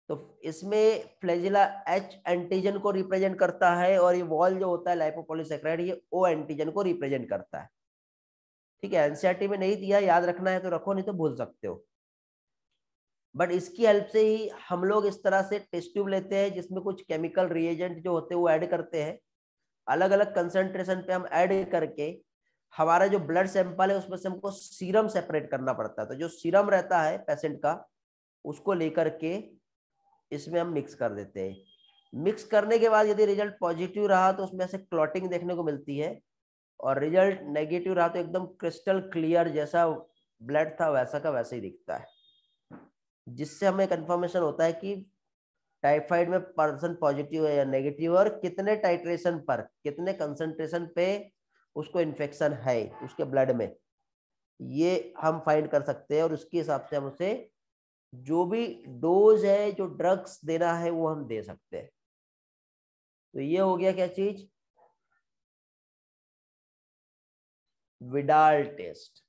तो इसमें फ्लैजिला H एंटीजन को रिप्रेजेंट करता है, और ये वॉल जो होता है लाइपोपॉलीसेकेराइड, ये O एंटीजन को रिप्रेजेंट करता है। ठीक है, एनसीईआरटी में नहीं दिया, याद रखना है तो रखो, नहीं तो भूल सकते हो। बट इसकी हेल्प से ही हम लोग इस तरह से टेस्ट ट्यूब लेते हैं जिसमें कुछ केमिकल रिएजेंट जो होते हैं वो ऐड करते हैं, अलग अलग कंसंट्रेशन पे हम ऐड करके हमारा जो ब्लड सैंपल है उसमें से हमको सीरम सेपरेट करना पड़ता है। तो जो सीरम रहता है पेशेंट का, उसको लेकर के इसमें हम मिक्स कर देते हैं। मिक्स करने के बाद यदि रिजल्ट पॉजिटिव रहा तो उसमें से क्लॉटिंग देखने को मिलती है, और रिजल्ट नेगेटिव रहा तो एकदम क्रिस्टल क्लियर, जैसा ब्लड था वैसा का वैसा ही दिखता है, जिससे हमें कंफर्मेशन होता है कि टाइफाइड में पर्सन पॉजिटिव है या नेगेटिव, और कितने टाइट्रेशन पर, कितने कंसंट्रेशन पे उसको इन्फेक्शन है उसके ब्लड में, ये हम फाइंड कर सकते हैं। और उसके हिसाब से हम उसे जो भी डोज है, जो ड्रग्स देना है, वो हम दे सकते हैं। तो ये हो गया क्या चीज, विडाल टेस्ट।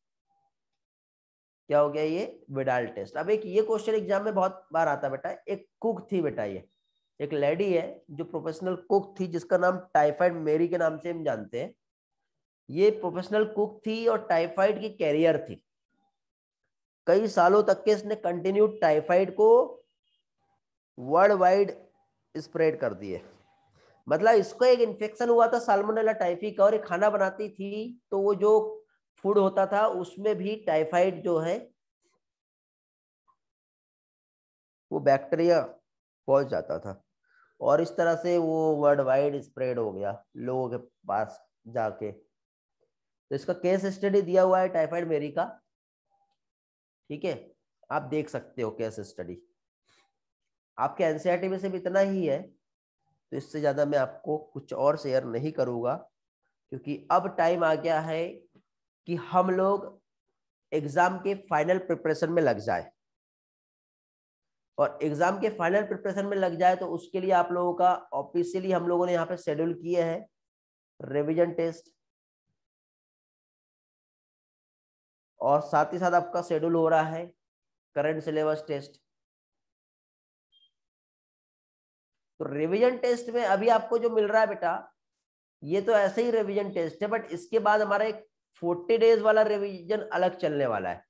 क्या हो गया ये, विडाल टेस्ट। अब एक ये क्वेश्चन एग्जाम में बहुत बार आता है बेटा, एक कुक थी बेटा, ये एक लेडी है जो प्रोफेशनल कुक थी, जिसका नाम टाइफाइड मेरी के नाम से हम जानते हैं। ये प्रोफेशनल कुक थी और टाइफाइड की कैरियर थी, कई सालों तक के इसने कंटिन्यू टाइफाइड को वर्ल्ड वाइड स्प्रेड कर दिए। मतलब इसको एक इन्फेक्शन हुआ था साल्मोनेला टाइफी का, और ये खाना बनाती थी तो वो जो फूड होता था उसमें भी टाइफाइड जो है वो बैक्टीरिया पहुंच जाता था, और इस तरह से वो वर्ल्ड वाइड स्प्रेड हो गया लोगों के पास जाके। तो इसका केस स्टडी दिया हुआ है टाइफाइड मेरी का, ठीक है, आप देख सकते हो केस स्टडी। आपके एनसीईआरटी में सिर्फ इतना ही है, तो इससे ज्यादा मैं आपको कुछ और शेयर नहीं करूंगा, क्योंकि अब टाइम आ गया है कि हम लोग एग्जाम के फाइनल प्रिपरेशन में लग जाए। और एग्जाम के फाइनल प्रिपरेशन में लग जाए तो उसके लिए आप लोगों का ऑफिशियली हम लोगों ने यहाँ पे शेड्यूल किए हैं रिवीजन टेस्ट, और साथ ही साथ आपका शेड्यूल हो रहा है करंट सिलेबस टेस्ट। तो रिवीजन टेस्ट में अभी आपको जो मिल रहा है बेटा, ये तो ऐसे ही रिवीजन टेस्ट है, बट इसके बाद हमारा एक 40 डेज वाला रिवीजन अलग चलने वाला है।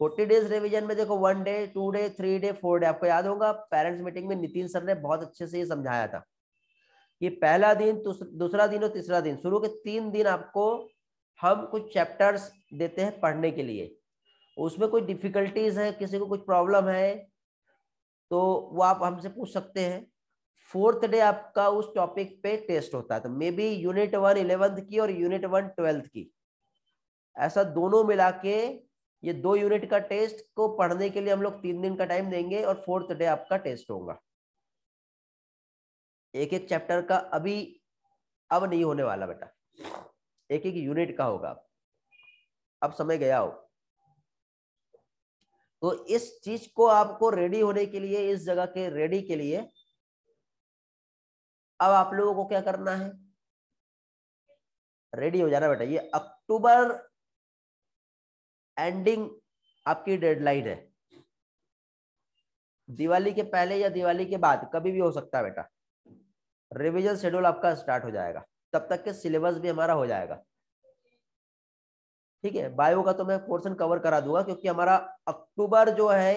40 डेज रिवीजन में देखो 1 डे, 2 डे, 3 डे, 4 डे। आपको याद होगा पेरेंट्स मीटिंग में नितिन सर ने बहुत अच्छे से ये समझाया था कि पहला दिन, दूसरा दिन और तीसरा दिन, शुरू के 3 दिन आपको हम कुछ चैप्टर्स देते हैं पढ़ने के लिए। उसमें कोई डिफिकल्टीज है, किसी को कुछ प्रॉब्लम है तो वो आप हमसे पूछ सकते हैं। 4th डे आपका उस टॉपिक पे टेस्ट होता है, तो मे बी यूनिट 1 11th की और यूनिट 1 12th की, ऐसा दोनों मिला के ये 2 यूनिट का टेस्ट को पढ़ने के लिए हम लोग 3 दिन का टाइम देंगे और 4th डे आपका टेस्ट होगा। एक एक चैप्टर का अभी अब नहीं होने वाला बेटा, एक एक यूनिट का होगा, अब समय गया हो। तो इस चीज को आपको रेडी होने के लिए, इस जगह के रेडी के लिए अब आप लोगों को क्या करना है, रेडी हो जाना बेटा। ये अक्टूबर एंडिंग आपकी डेडलाइन है, दिवाली के पहले या दिवाली के बाद कभी भी हो सकता है बेटा। रिवीजन शेड्यूल आपका स्टार्ट हो जाएगा, तब तक के सिलेबस भी हमारा हो जाएगा। ठीक है, बायो का तो मैं पोर्शन कवर करा दूंगा क्योंकि हमारा अक्टूबर जो है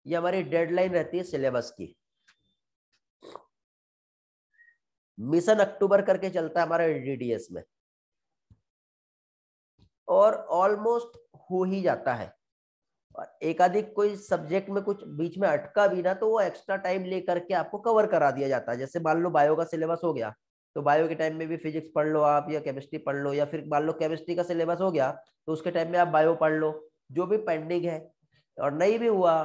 ये हमारी डेडलाइन रहती है सिलेबस की। मिशन अक्टूबर करके चलता है हमारा डीडीएस में, और ऑलमोस्ट हो ही जाता है। और एक आधी कोई सब्जेक्ट में कुछ बीच में अटका भी ना तो वो एक्स्ट्रा टाइम लेकर के आपको कवर करा दिया जाता है। जैसे मान लो बायो का सिलेबस हो गया तो बायो के टाइम में भी फिजिक्स पढ़ लो आप, या केमिस्ट्री पढ़ लो, या फिर मान लो केमिस्ट्री का सिलेबस हो गया तो उसके टाइम में आप बायो पढ़ लो, जो भी पेंडिंग है। और नहीं भी हुआ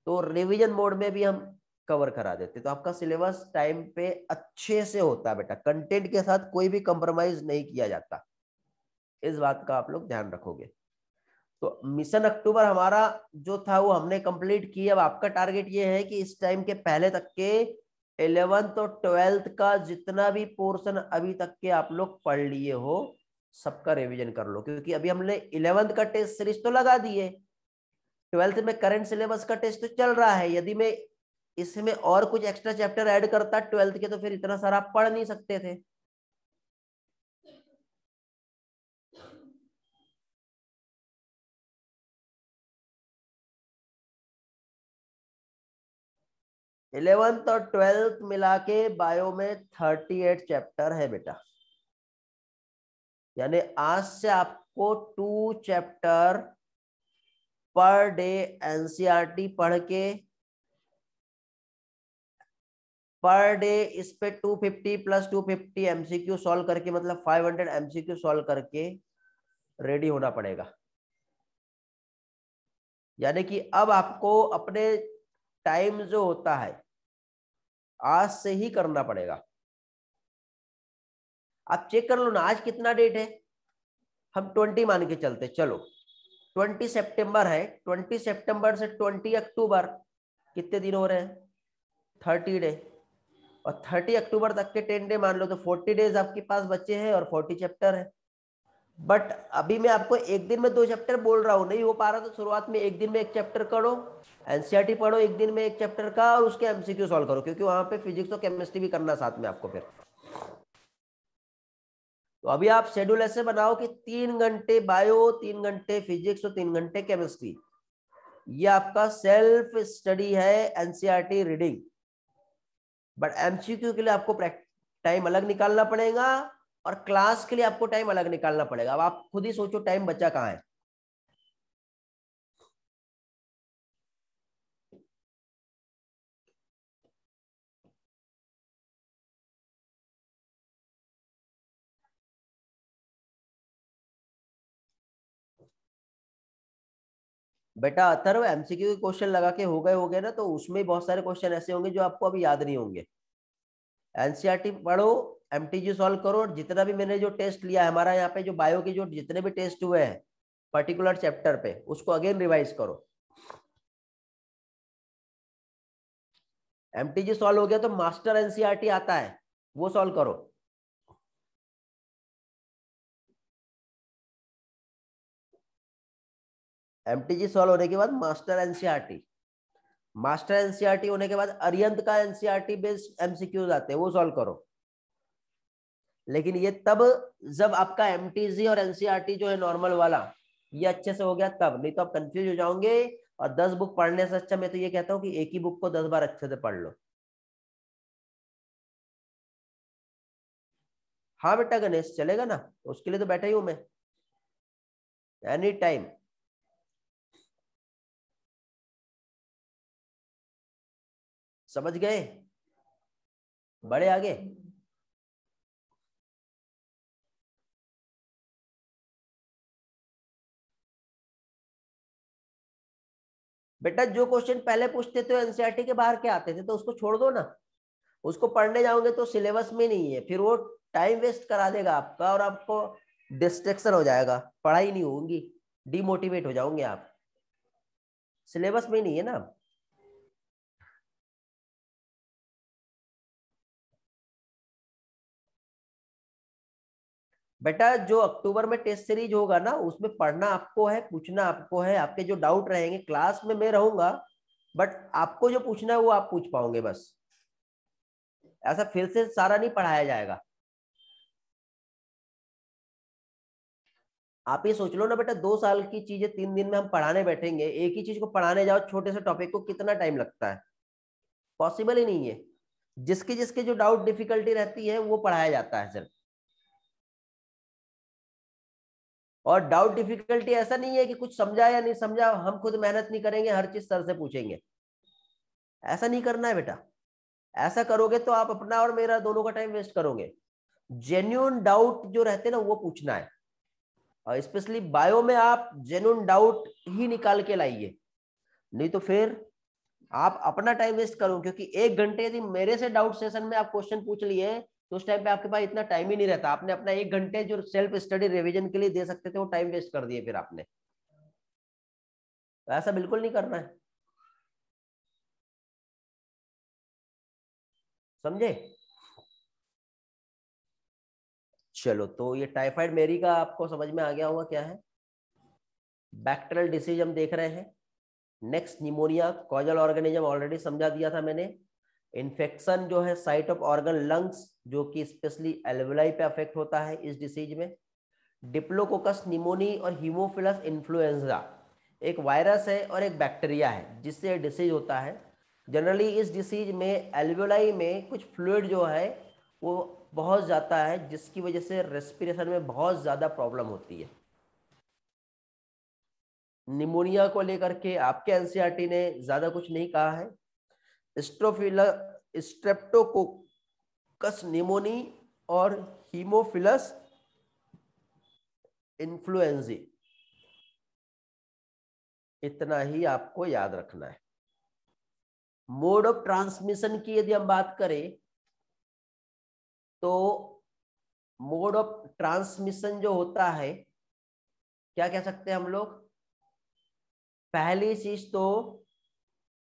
तो रिविजन मोड में भी हम कवर करा देते। तो आपका सिलेबस टाइम पे अच्छे से होता है बेटा, कंटेंट के साथ कोई भी कंप्रोमाइज नहीं किया जाता, इस बात का आप लोग ध्यान रखोगे। तो मिशन अक्टूबर हमारा जो था वो हमने कंप्लीट किया। अब आपका टारगेट ये है कि इस टाइम के पहले तक के 11th और 12th का जितना भी पोर्शन अभी तक के आप लोग पढ़ लिए हो सबका रिवीजन कर लो, क्योंकि अभी हमने 11th का टेस्ट सीरीज तो लगा दिए, 12th में करंट सिलेबस का टेस्ट तो चल रहा है। यदि मैं इसमें और कुछ एक्स्ट्रा चैप्टर ऐड करता 12th के तो फिर इतना सारा आप पढ़ नहीं सकते थे। 11th और 12th मिला के बायो में 38 चैप्टर है बेटा, यानी आज से आपको 2 चैप्टर पर डे एनसीईआरटी पढ़ के पर डे इस पे 250 प्लस 250 एमसीक्यू सॉल्व करके, मतलब 500 एमसीक्यू सॉल्व करके रेडी होना पड़ेगा। यानी कि अब आपको अपने टाइम जो होता है आज से ही करना पड़ेगा। आप चेक कर लो ना, आज कितना डेट है, हम 20 मान के चलते, चलो 20 सितंबर है, 20 सितंबर से 20 अक्टूबर कितने दिन हो रहे हैं, 30 डे, और 30 अक्टूबर तक के 10 डे मान लो तो 40 डेज आपके पास बचे हैं और 40 चैप्टर है। बट अभी मैं आपको एक दिन में 2 चैप्टर बोल रहा हूं, नहीं हो पा रहा तो शुरुआत में एक दिन में एक चैप्टर करो, एनसीईआरटी पढ़ो एक दिन में एक चैप्टर का और उसके एमसीक्यू सॉल्व करो, क्योंकि वहां पे फिजिक्स और केमिस्ट्री भी करना साथ में आपको फिर। तो अभी आप शेड्यूल ऐसे बनाओ कि 3 घंटे बायो, 3 घंटे फिजिक्स और 3 घंटे केमिस्ट्री, ये आपका सेल्फ स्टडी है एनसीईआरटी रीडिंग। बट एमसीक्यू के लिए आपको टाइम अलग निकालना पड़ेगा और क्लास के लिए आपको टाइम अलग निकालना पड़ेगा। अब आप खुद ही सोचो टाइम बचा कहाँ है। बेटा अथर्व एमसीक्यू के क्वेश्चन लगा के हो गए ना, तो उसमें बहुत सारे क्वेश्चन ऐसे होंगे जो आपको अभी याद नहीं होंगे। एनसीईआरटी पढ़ो, एमटीजी सॉल्व करो, जितना भी मैंने जो टेस्ट लिया है हमारा यहाँ पे, जो बायो के जो जितने भी टेस्ट हुए हैं पर्टिकुलर चैप्टर पे, उसको अगेन रिवाइज करो। एमटीजी सॉल्व हो गया तो मास्टर एनसीईआरटी आता है, वो सॉल्व करो। एमटीजी सॉल्व होने के बाद मास्टर एनसीईआरटी, मास्टर एनसीईआरटी होने के बाद अरिहंत का एनसीईआरटी बेस्ड एमसीक्यूज आते हैं, वो सॉल्व करो। लेकिन ये तब जब आपका एमटीजी और एनसीईआरटी जो है नॉर्मल वाला ये अच्छे से हो गया तब, नहीं तो आप कंफ्यूज हो जाओगे। और 10 बुक पढ़ने से अच्छा मैं तो ये कहता हूँ कि एक ही बुक को 10 बार अच्छे से पढ़ लो। हाँ बेटा गणेश, चलेगा ना, उसके लिए तो बैठा ही हूं मैं एनी टाइम। समझ गए? बड़े आगे। बेटा जो क्वेश्चन पहले पूछते थे एनसीईआरटी के बाहर के आते थे तो उसको छोड़ दो ना। उसको पढ़ने जाओगे तो सिलेबस में नहीं है, फिर वो टाइम वेस्ट करा देगा आपका और आपको डिस्ट्रैक्शन हो जाएगा, पढ़ाई नहीं होगी, डिमोटिवेट हो जाओगे आप। सिलेबस में नहीं है ना। बेटा जो अक्टूबर में टेस्ट सीरीज होगा ना उसमें पढ़ना आपको है, पूछना आपको है, आपके जो डाउट रहेंगे क्लास में मैं रहूंगा, बट आपको जो पूछना है वो आप पूछ पाओगे बस। ऐसा फिर से सारा नहीं पढ़ाया जाएगा। आप ये सोच लो ना बेटा, 2 साल की चीजें 3 दिन में हम पढ़ाने बैठेंगे, एक ही चीज को पढ़ाने जाओ छोटे से टॉपिक को कितना टाइम लगता है? पॉसिबल ही नहीं है। जिसके जिसके जो डाउट डिफिकल्टी रहती है वो पढ़ाया जाता है सिर्फ। और डाउट डिफिकल्टी ऐसा नहीं है कि कुछ समझा या नहीं समझा हम खुद मेहनत नहीं करेंगे हर चीज सर से पूछेंगे, ऐसा नहीं करना है बेटा। ऐसा करोगे तो आप अपना और मेरा दोनों का टाइम वेस्ट करोगे। जेन्युइन डाउट जो रहते हैं ना वो पूछना है, और स्पेशली बायो में आप जेन्युइन डाउट ही निकाल के लाइए, नहीं तो फिर आप अपना टाइम वेस्ट करो। क्योंकि 1 घंटे यदि मेरे से डाउट सेशन में आप क्वेश्चन पूछ लिए तो उस टाइम पे आपके पास इतना टाइम ही नहीं रहता। आपने अपना 1 घंटे जो सेल्फ स्टडी रिवीजन के लिए दे सकते थे वो टाइम वेस्ट कर दिए फिर आपने। तो ऐसा बिल्कुल नहीं करना है, समझे? चलो तो ये टाइफाइड मेरी का आपको समझ में आ गया होगा क्या है। बैक्टीरियल डिसीज हम देख रहे हैं। Next pneumonia causal organism already समझा दिया था मैंने। इन्फेक्शन जो है साइट ऑफ ऑर्गन लंग्स, जो कि स्पेशली एल्वेलाई पे अफेक्ट होता है इस डिसीज में। डिप्लोकोकस निमोनी और हीमोफिलस इन्फ्लुएंजा एक वायरस है और एक बैक्टीरिया है जिससे डिसीज होता है। जनरली इस डिसीज में एल्वेलाई में कुछ फ्लूइड जो है वो बहुत जाता है, जिसकी वजह से रेस्पिरेशन में बहुत ज़्यादा प्रॉब्लम होती है। निमोनिया को लेकर के आपके एनसीईआरटी ने ज़्यादा कुछ नहीं कहा है। स्ट्रोफिला स्ट्रेप्टोकोकस निमोनी और हीमोफिलस इन्फ्लुएंजी, इतना ही आपको याद रखना है। मोड ऑफ ट्रांसमिशन की यदि हम बात करें तो मोड ऑफ ट्रांसमिशन जो होता है क्या कह सकते हैं हम लोग? पहली चीज तो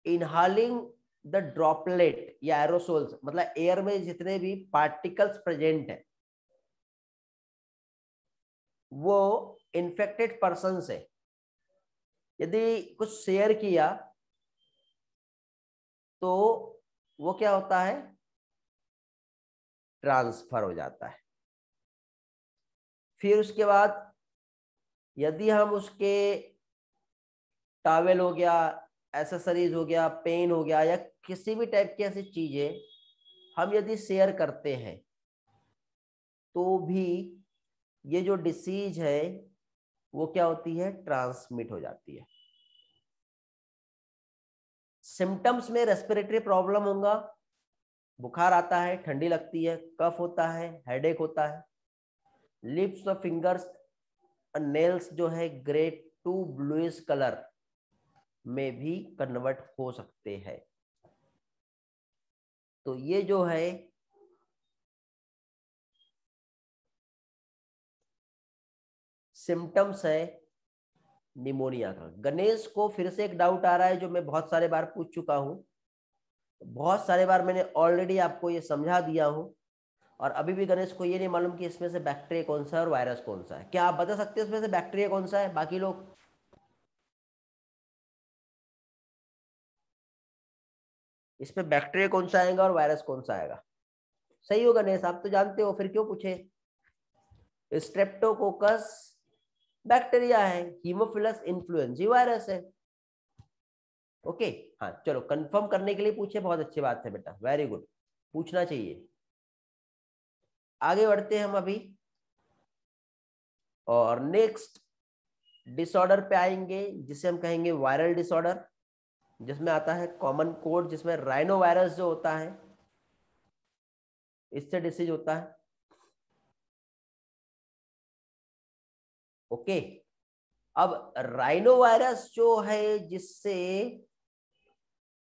इनहालिंग द ड्रॉपलेट या एरोसोल्स, मतलब एयर में जितने भी पार्टिकल्स प्रेजेंट है वो इन्फेक्टेड पर्सन से यदि कुछ शेयर किया तो वो क्या होता है? ट्रांसफर हो जाता है। फिर उसके बाद यदि हम उसके टॉवेल हो गया, एसेसरीज हो गया, पेन हो गया, या किसी भी टाइप की ऐसी चीजें हम यदि शेयर करते हैं तो भी ये जो डिसीज है वो क्या होती है? ट्रांसमिट हो जाती है। सिम्टम्स में रेस्पिरेटरी प्रॉब्लम होगा, बुखार आता है, ठंडी लगती है, कफ होता है, हेडेक होता है। लिप्स और फिंगर्स और नेल्स जो है ग्रे टू ब्लूइश कलर में भी कन्वर्ट हो सकते हैं। तो ये जो है सिम्टम्स है निमोनिया का। गणेश को फिर से एक डाउट आ रहा है जो मैं बहुत सारे बार पूछ चुका हूं, बहुत सारे बार मैंने ऑलरेडी आपको ये समझा दिया हूं, और अभी भी गणेश को ये नहीं मालूम कि इसमें से बैक्टीरिया कौन सा है और वायरस कौन सा है। क्या आप बता सकते हैं इसमें से बैक्टीरिया कौन सा है? बाकी लोग इसमें बैक्टीरिया कौन सा आएगा और वायरस कौन सा आएगा? सही हो गणेश, आप तो जानते हो, फिर क्यों पूछे? स्ट्रेप्टोकोकस बैक्टीरिया है, हीमोफिलस इन्फ्लुएंजा वायरस है। ओके, हाँ चलो कंफर्म करने के लिए पूछे, बहुत अच्छी बात है बेटा, वेरी गुड, पूछना चाहिए। आगे बढ़ते हैं हम अभी, और नेक्स्ट डिसऑर्डर पे आएंगे जिसे हम कहेंगे वायरल डिसऑर्डर, जिसमें आता है कॉमन कोड, जिसमें राइनो वायरस जो होता है इससे डिसीज होता है। ओके, अब राइनो वायरस जो है, जिससे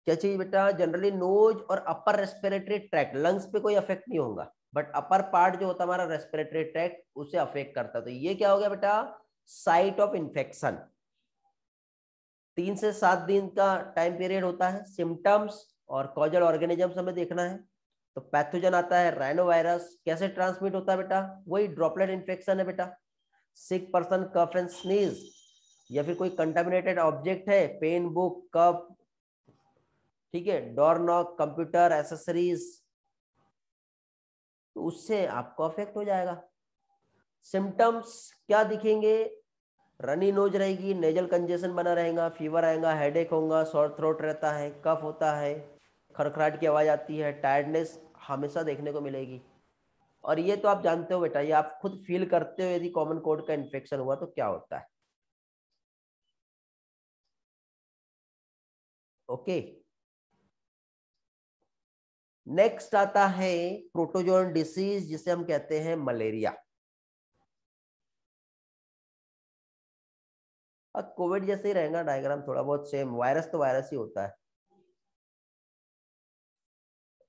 क्या चाहिए बेटा, जनरली नोज और अपर रेस्पिरेटरी ट्रैक्ट, लंग्स पे कोई अफेक्ट नहीं होगा, बट अपर पार्ट जो होता है हमारा रेस्पिरेटरी ट्रैक्ट, उसे अफेक्ट करता है। तो ये क्या हो गया बेटा, साइट ऑफ इन्फेक्शन। 3 से 7 दिन का टाइम पीरियड होता है। सिम्टम्स और कॉजल ऑर्गेनिजम्स हमें देखना है। तो पैथोजन आता है राइनो वायरस, कैसे ट्रांसमिट होता है बेटा, वही ड्रॉपलेट इन्फेक्शन है बेटा। Sick person cough and sneeze, या फिर कोई कंटामिनेटेड ऑब्जेक्ट है, पेन बुक, कप, ठीक है, डोर नॉक, कंप्यूटर, एसेसरीज, तो उससे आपको अफेक्ट हो जाएगा। सिम्टम्स क्या दिखेंगे, रनी नोज रहेगी, नेजल कंजेशन बना रहेगा, फीवर आएगा, हेडेक होगा, सॉर थ्रोट रहता है, कफ होता है, खरखराट की आवाज आती है, टायर्डनेस हमेशा देखने को मिलेगी। और ये तो आप जानते हो बेटा, ये आप खुद फील करते हो, यदि कॉमन कोल्ड का इन्फेक्शन हुआ तो क्या होता है। ओके, नेक्स्ट आता है प्रोटोजोन डिसीज, जिसे हम कहते हैं मलेरिया। अब कोविड जैसे ही रहेगा डायग्राम, थोड़ा बहुत सेम, वायरस तो वायरस ही होता है।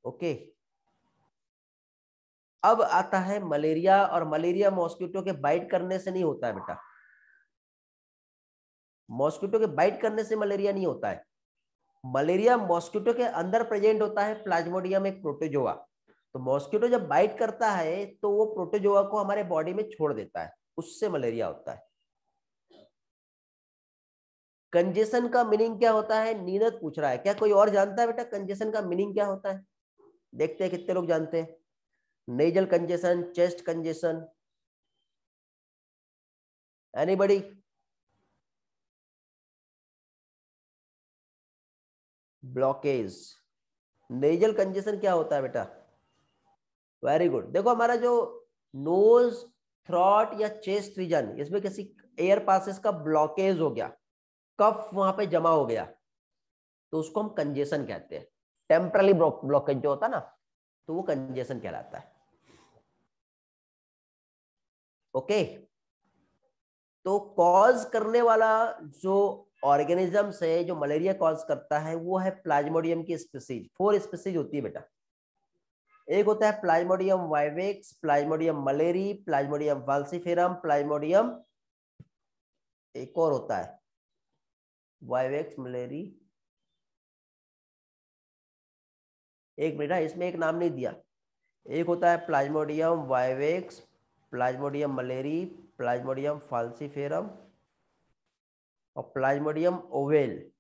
ओके, अब आता है मलेरिया, और मलेरिया मॉस्किटो के बाइट करने से नहीं होता है बेटा। मॉस्किटो के बाइट करने से मलेरिया नहीं होता है। मलेरिया मॉस्किटो के अंदर प्रेजेंट होता है, प्लाज्मोडियम एक प्रोटोजोआ। तो मॉस्किटो जब बाइट करता है तो वो प्रोटोजोआ को हमारे बॉडी में छोड़ देता है, उससे मलेरिया होता है। कंजेशन का मीनिंग क्या होता है, नीरज पूछ रहा है, क्या कोई और जानता है बेटा कंजेशन का मीनिंग क्या होता है? देखते हैं कितने लोग जानते हैं। Nasal congestion, chest congestion, anybody? Blockage. Nasal congestion क्या होता है बेटा? Very good. देखो हमारा जो नोज, थ्रॉट या चेस्ट रीजन, इसमें किसी एयर पासेस का ब्लॉकेज हो गया, कफ वहां पे जमा हो गया, तो उसको हम कंजेशन कहते हैं। टेम्परली ब्लॉकेज जो होता है ना, तो वो कंजेशन कहलाता है। ओके, तो कॉज करने वाला जो ऑर्गेनिजम्स है, जो मलेरिया कॉज करता है, वो है प्लाज्मोडियम की स्पीसीज। 4 स्पीसीज होती है बेटा। एक होता है plasmodium vivax, plasmodium malariae, plasmodium falciparum, plasmodium, एक और होता है वाइवेक्स मलेरी, एक बेटा इसमें एक नाम नहीं दिया। एक होता है plasmodium vivax, plasmodium malariae, plasmodium falciparum और प्लाज्मोडियम ओवेल।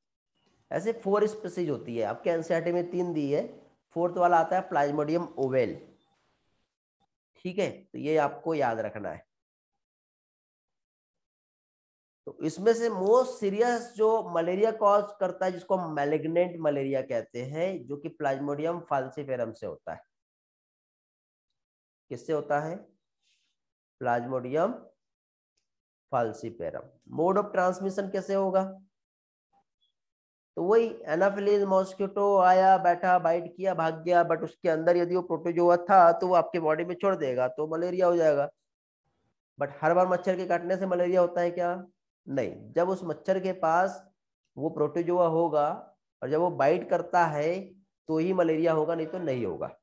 ऐसे 4 स्पीसीज होती है। आपके एनसीईआरटी में 3 दी है, 4th वाला आता है प्लाज्मोडियम ओवेल। ठीक है, तो ये आपको याद रखना है। तो इसमें से मोस्ट सीरियस जो मलेरिया कॉज करता है, जिसको हम मैलिग्नेंट मलेरिया कहते हैं, जो कि प्लाज्मोडियम फाल्सिफेरम से होता है। किससे होता है? प्लाज्मोडियम फाल्सिफेरम। मोड ऑफ ट्रांसमिशन कैसे होगा? तो वही एनाफिलीज मॉस्किटो आया, बैठा, बाइट किया, भाग गया, बट उसके अंदर यदि वो प्रोटोजोआ था तो वो आपके बॉडी में छोड़ देगा तो मलेरिया हो जाएगा। बट हर बार मच्छर के काटने से मलेरिया होता है क्या? नहीं। जब उस मच्छर के पास वो प्रोटोजोआ होगा और जब वो बाइट करता है तो ही मलेरिया होगा, नहीं तो नहीं होगा।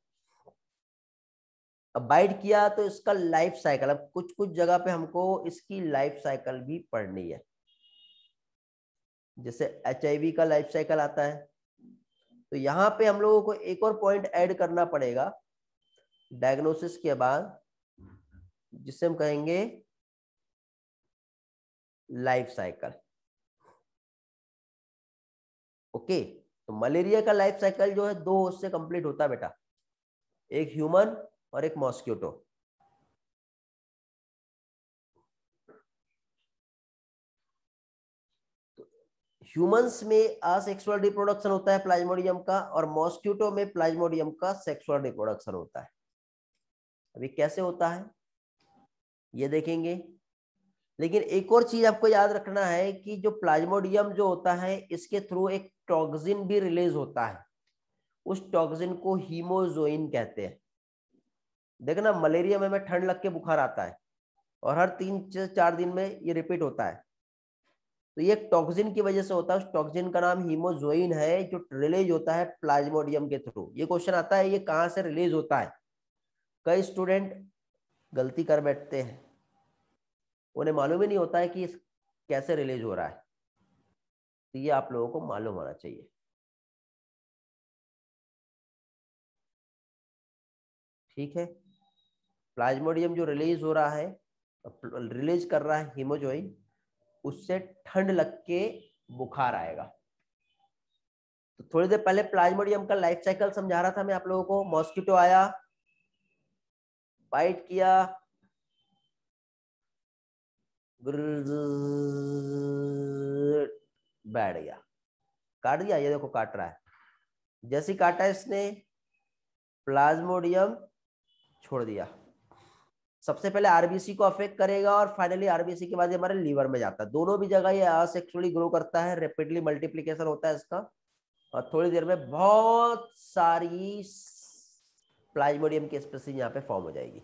अब बाइट किया तो इसका लाइफ साइकिल, अब कुछ कुछ जगह पे हमको इसकी लाइफ साइकिल भी पढ़नी है। जैसे HIV का लाइफ साइकिल आता है, तो यहाँ पे हम लोगों को एक और पॉइंट ऐड करना पड़ेगा डायग्नोसिस के बाद, जिसे हम कहेंगे लाइफ साइकिल। ओके, तो मलेरिया का लाइफ साइकिल जो है 2 होस्ट से कंप्लीट होता है बेटा, एक ह्यूमन और एक मॉस्किटो। ह्यूमंस में असेक्सुअल रिप्रोडक्शन होता है प्लाज्मोडियम का, और मॉस्क्यूटो में प्लाज्मोडियम का सेक्सुअल रिप्रोडक्शन होता है। अभी कैसे होता है ये देखेंगे। लेकिन एक और चीज आपको याद रखना है कि जो प्लाज्मोडियम जो होता है इसके थ्रू एक टॉक्सिन भी रिलीज होता है, उस टॉक्सिन को हीमोजोइन कहते हैं। देखना मलेरिया में ठंड लग के बुखार आता है और हर 3 से 4 दिन में ये रिपीट होता है, तो ये टॉक्सिन की वजह से होता है। उस टॉक्सिन का नाम हीमोजोइन है जो रिलीज होता है प्लाज्मोडियम के थ्रू। ये क्वेश्चन आता है ये कहां से रिलीज होता है। कई स्टूडेंट गलती कर बैठते हैं, उन्हें मालूम ही नहीं होता है कि कैसे रिलीज हो रहा है, तो ये आप लोगों को मालूम होना चाहिए। ठीक है, प्लाज्मोडियम जो रिलीज हो रहा है, रिलीज कर रहा है हीमोजोइन, उससे ठंड लग के बुखार आएगा। तो थोड़ी देर पहले प्लाज्मोडियम का लाइफ साइकिल समझा रहा था मैं आप लोगों को। मॉस्किटो आया, बाइट किया, बैठ गया, काट दिया। ये देखो काट रहा है, जैसे काटा इसने प्लाज्मोडियम छोड़ दिया। सबसे पहले आरबीसी को अफेक्ट करेगा और फाइनली आरबीसी के बाद हमारे लीवर में जाता है। दोनों भी जगह ये असेक्सुअली ग्रो करता है, रैपिडली मल्टीप्लिकेशन होता है इसका, और थोड़ी देर में बहुत सारी प्लाज्मोडियम की स्पीसीज यहाँ पे फॉर्म हो जाएगी।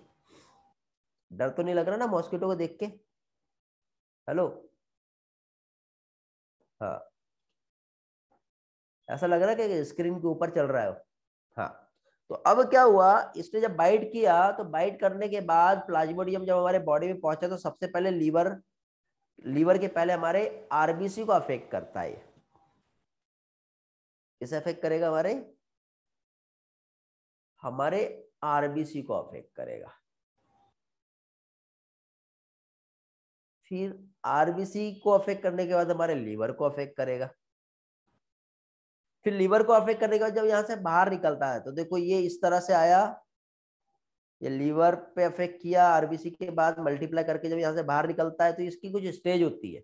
डर तो नहीं लग रहा ना मॉस्किटो को देख के? हेलो, हाँ, ऐसा लग रहा है कि स्क्रीन के ऊपर चल रहा है। हाँ, तो अब क्या हुआ, इसने जब बाइट किया तो बाइट करने के बाद प्लाज्मोडियम जब हमारे बॉडी में पहुंचा तो सबसे पहले लीवर के पहले हमारे आरबीसी को अफेक्ट करता है। किसे अफेक्ट करेगा? हमारे आरबीसी को अफेक्ट करेगा। फिर आरबीसी को अफेक्ट करने के बाद हमारे लीवर को अफेक्ट करेगा। फिर लीवर को अफेक्ट करने के बाद जब यहां से बाहर निकलता है तो देखो ये इस तरह से आया, ये लीवर पे अफेक्ट किया, आरबीसी के बाद मल्टीप्लाई करके जब यहाँ से बाहर निकलता है तो इसकी कुछ स्टेज होती है।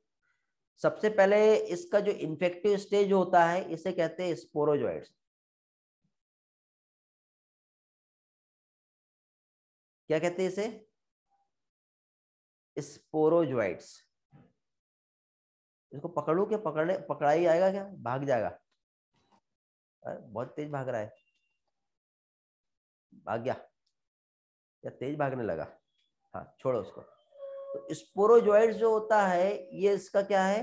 सबसे पहले इसका जो इन्फेक्टिव स्टेज होता है इसे कहते हैं स्पोरोजोइड्स। क्या कहते हैं इसे? स्पोरोजोइड्स। इसको पकड़ू क्या? पकड़ा ही आएगा क्या? भाग जाएगा? बहुत तेज भाग रहा है, भाग गया या तेज भागने लगा? हाँ, छोड़ो उसको। तो स्पोरोजोइड्स जो होता है ये इसका क्या है,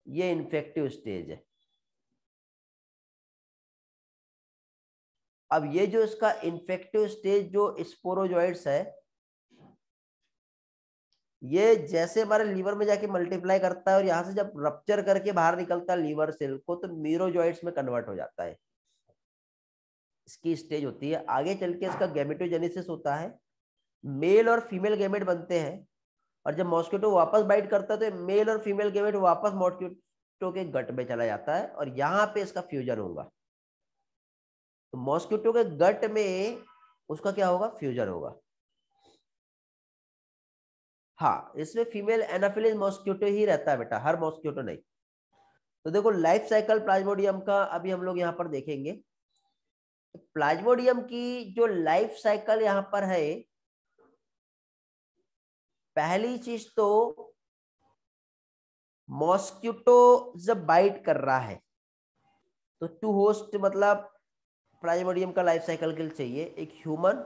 ये इन्फेक्टिव स्टेज है। अब ये जो इसका इन्फेक्टिव स्टेज जो स्पोरोजोइड्स है, ये जैसे हमारे लीवर में जाके मल्टीप्लाई करता है और यहां से जब रप्चर करके बाहर निकलता है लीवर सेल को तो मीरोजोइड्स में कन्वर्ट हो जाता है। इसकी स्टेज होती है। आगे चल के इसका गैमेटोजेनेसिस होता है, मेल और फीमेल गैमेट बनते हैं, और जब मॉस्किटो वापस बाइट करता है तो मेल और फीमेल गैमेट वापस मॉस्किटो के गट में चला जाता है और यहाँ पे इसका फ्यूजन होगा। तो मॉस्किटो के गट में उसका क्या होगा? फ्यूजन होगा। हाँ, इसमें फीमेल एनाफिलिस मॉस्किटो ही रहता है बेटा, हर मॉस्किटो नहीं। तो देखो लाइफ साइकिल प्लाज्मोडियम का अभी हम लोग यहाँ पर देखेंगे। प्लाज्मोडियम की जो लाइफ साइकिल यहाँ पर है, पहली चीज तो मॉस्किटो जब बाइट कर रहा है तो टू होस्ट मतलब प्लाज्मोडियम का लाइफ साइकिल के लिए चाहिए एक ह्यूमन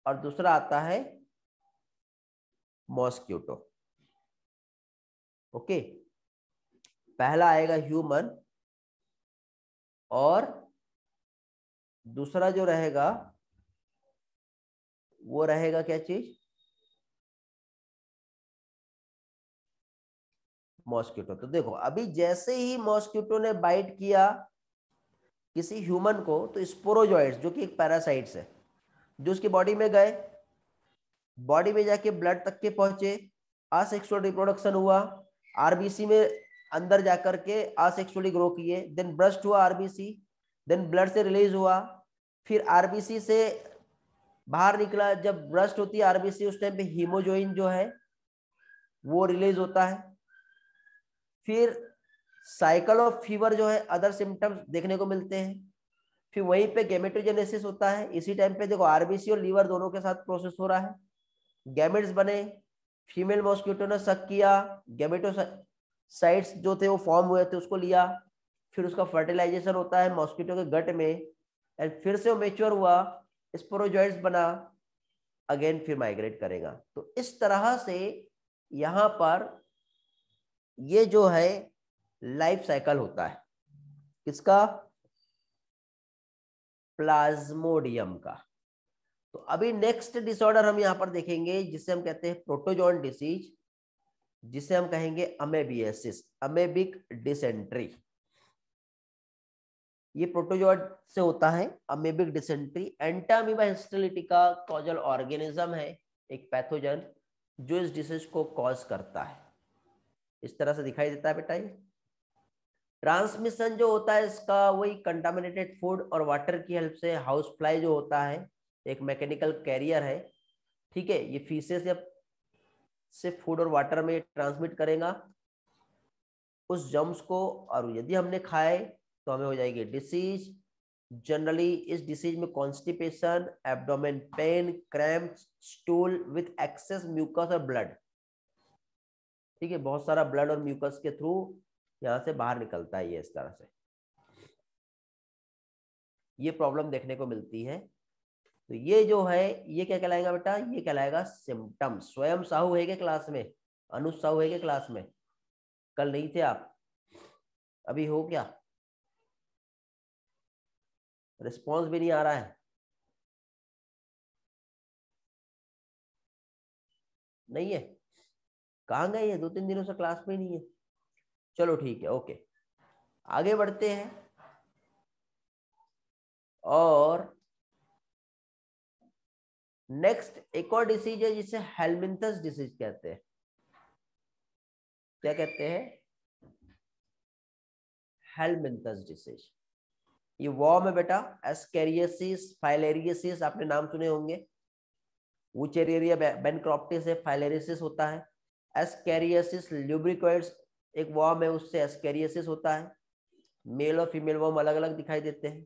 और दूसरा आता है मॉस्किटो। ओके, पहला आएगा ह्यूमन और दूसरा जो रहेगा वो रहेगा क्या चीज? मॉस्किटो। तो देखो अभी जैसे ही मॉस्किटो ने बाइट किया किसी ह्यूमन को तो स्पोरोजोइड्स जो कि एक पैरासाइट्स है जो उसकी बॉडी में गए, बॉडी में जाके ब्लड तक के पहुंचे, असेक्सुअल रिप्रोडक्शन हुआ, आरबीसी में अंदर जाकर के असेक्सुअली ग्रो किए, देन ब्रस्ट हुआ आरबीसी, देन ब्लड से रिलीज हुआ, फिर आरबीसी से बाहर निकला। जब ब्रस्ट होती है आरबीसी उस टाइम पे हीमोजोइन जो है वो रिलीज होता है। फिर साइकिल ऑफ फीवर जो है, अदर सिम्टम्स देखने को मिलते हैं। फिर वहीं पे गैमेटोजेनेसिस होता है। इसी टाइम पे देखो आरबीसी और लीवर दोनों के साथ प्रोसेस हो रहा है, गैमेट्स बने, फीमेल मॉस्किटो ने सक किया, गैमेटोसाइट्स जो थे वो फॉर्म हुए थे उसको लिया, फिर उसका फर्टिलाइजेशन होता है मॉस्किटो के गट में, एंड फिर से वो मेच्योर हुआ, स्पोरोजॉइट्स बना, अगेन फिर माइग्रेट करेगा। तो इस तरह से यहां पर ये जो है लाइफ साइकिल होता है किसका, प्लाज्मोडियम का। तो अभी नेक्स्ट डिसऑर्डर हम यहां पर देखेंगे जिसे हम कहते हैं प्रोटोजोन डिसीज, जिसे हम कहेंगे अमेबियासिस, अमेबिक डिसेंट्री। ये प्रोटोजोआ से होता है amoebic dysentery. Entamoeba histolytica causal organism है, एक पैथोजन जो इस डिसीज को कॉज करता है। इस तरह से दिखाई देता है बेटा। ये ट्रांसमिशन जो होता है इसका वही कंटामिनेटेड फूड और वाटर की हेल्प से, हाउस फ्लाई जो होता है एक मैकेनिकल कैरियर है, ठीक है, ये फीसेस या से फूड और वाटर में ट्रांसमिट करेगा उस जर्म्स को, और यदि हमने खाए तो हमें हो जाएगी डिसीज। जनरली इस डिसीज में constipation, abdomen pain, cramps, stool with excess mucus और ब्लड, ठीक है, बहुत सारा ब्लड और म्यूकस के थ्रू यहाँ से बाहर निकलता है ये इस तरह से, ये प्रॉब्लम देखने को मिलती है। तो ये जो है ये क्या कहलाएगा बेटा, ये कहलाएगा सिम्टम। स्वयं साहू है क्या क्लास में, अनुज साहू है क्या क्लास में, कल नहीं थे आप, अभी हो क्या, रिस्पॉन्स भी नहीं आ रहा है, नहीं है, कहाँ गए ये, 2-3 दिनों से क्लास में ही नहीं है। चलो ठीक है, ओके, आगे बढ़ते हैं। और नेक्स्ट एक और डिसीज है जिसे हेल्मिंथस डिसीज कहते हैं। क्या कहते हैं, हेल्मिंथस डिसीज। ये वॉर्म है बेटा, एस्केरियसिस, फाइलेरियसिस आपने नाम सुने होंगे, वुचेरिया बेनक्रॉप्टिस है, फाइलेरियसिस होता है, एस्केरियसिस ल्यूब्रिकोइड्स एक वॉर्म है, उससे एस्केरियसिस होता है। मेल और फीमेल वॉर्म अलग अलग दिखाई देते हैं।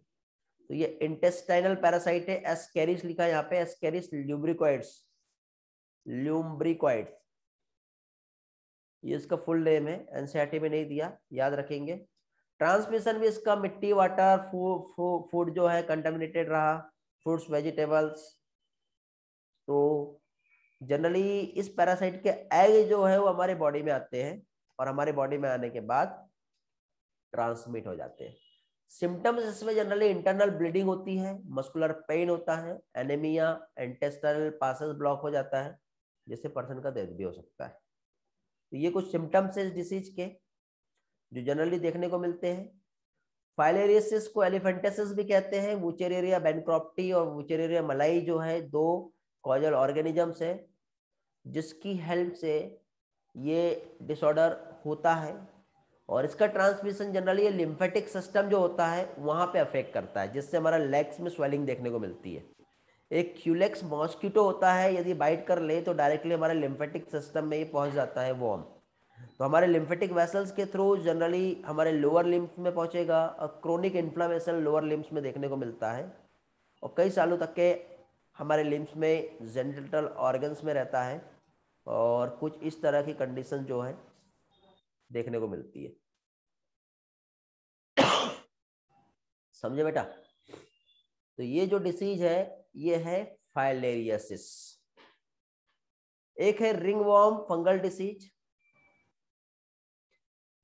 तो ये इंटेस्टाइनल पैरासाइट है, एस्केरिस लिखा है यहाँ पे, एस्केरिस ल्यूब्रिकोइड्स, ल्यूम्ब्रिकोइड्स, ये इसका फुल नेम है, एनसीईआरटी में नहीं दिया, याद रखेंगे। ट्रांसमिशन भी इसका मिट्टी, वाटर, फूड जो है कंटामिनेटेड रहा, फ्रूट्स वेजिटेबल्स। तो जनरली इस पैरासाइट के एग जो है वो हमारे बॉडी में आते हैं, और हमारे बॉडी में आने के बाद ट्रांसमिट हो जाते हैं। सिम्टम्स इसमें जनरली इंटरनल ब्लीडिंग होती है, मस्कुलर पेन होता है, एनीमिया, इंटेस्टाइनल पासेस ब्लॉक हो जाता है, जिससे पर्सन का डेथ भी हो सकता है। तो ये कुछ सिम्टम्स है इस डिसीज के जो जनरली देखने को मिलते हैं। फाइलेरियसिस को एलिफेंटेसिस भी कहते हैं। वुचेरिया बेनक्रॉप्टी और वुचेरिया मलाई जो है दो कॉजल ऑर्गेनिजम्स है जिसकी हेल्प से ये डिसऑर्डर होता है, और इसका ट्रांसमिशन जनरली ये लिम्फेटिक सिस्टम जो होता है वहां पे अफेक्ट करता है, जिससे हमारा लेग्स में स्वेलिंग देखने को मिलती है। एक क्यूलेक्स मॉस्किटो होता है, यदि बाइट कर ले तो डायरेक्टली हमारे लिम्फेटिक सिस्टम में ये पहुंच जाता है वॉर्म, तो हमारे लिम्फेटिक वेसल्स के थ्रू जनरली हमारे लोअर लिम्फ्स में पहुंचेगा, और क्रोनिक इन्फ्लामेशन लोअर लिम्फ्स में देखने को मिलता है, और कई सालों तक के हमारे लिम्फ्स में जेनिटल ऑर्गन्स में रहता है, और कुछ इस तरह की कंडीशन जो है देखने को मिलती है। समझे बेटा। तो ये जो डिसीज है ये है फाइलेरियसिस। एक है रिंग वॉर्म फंगल डिसीज,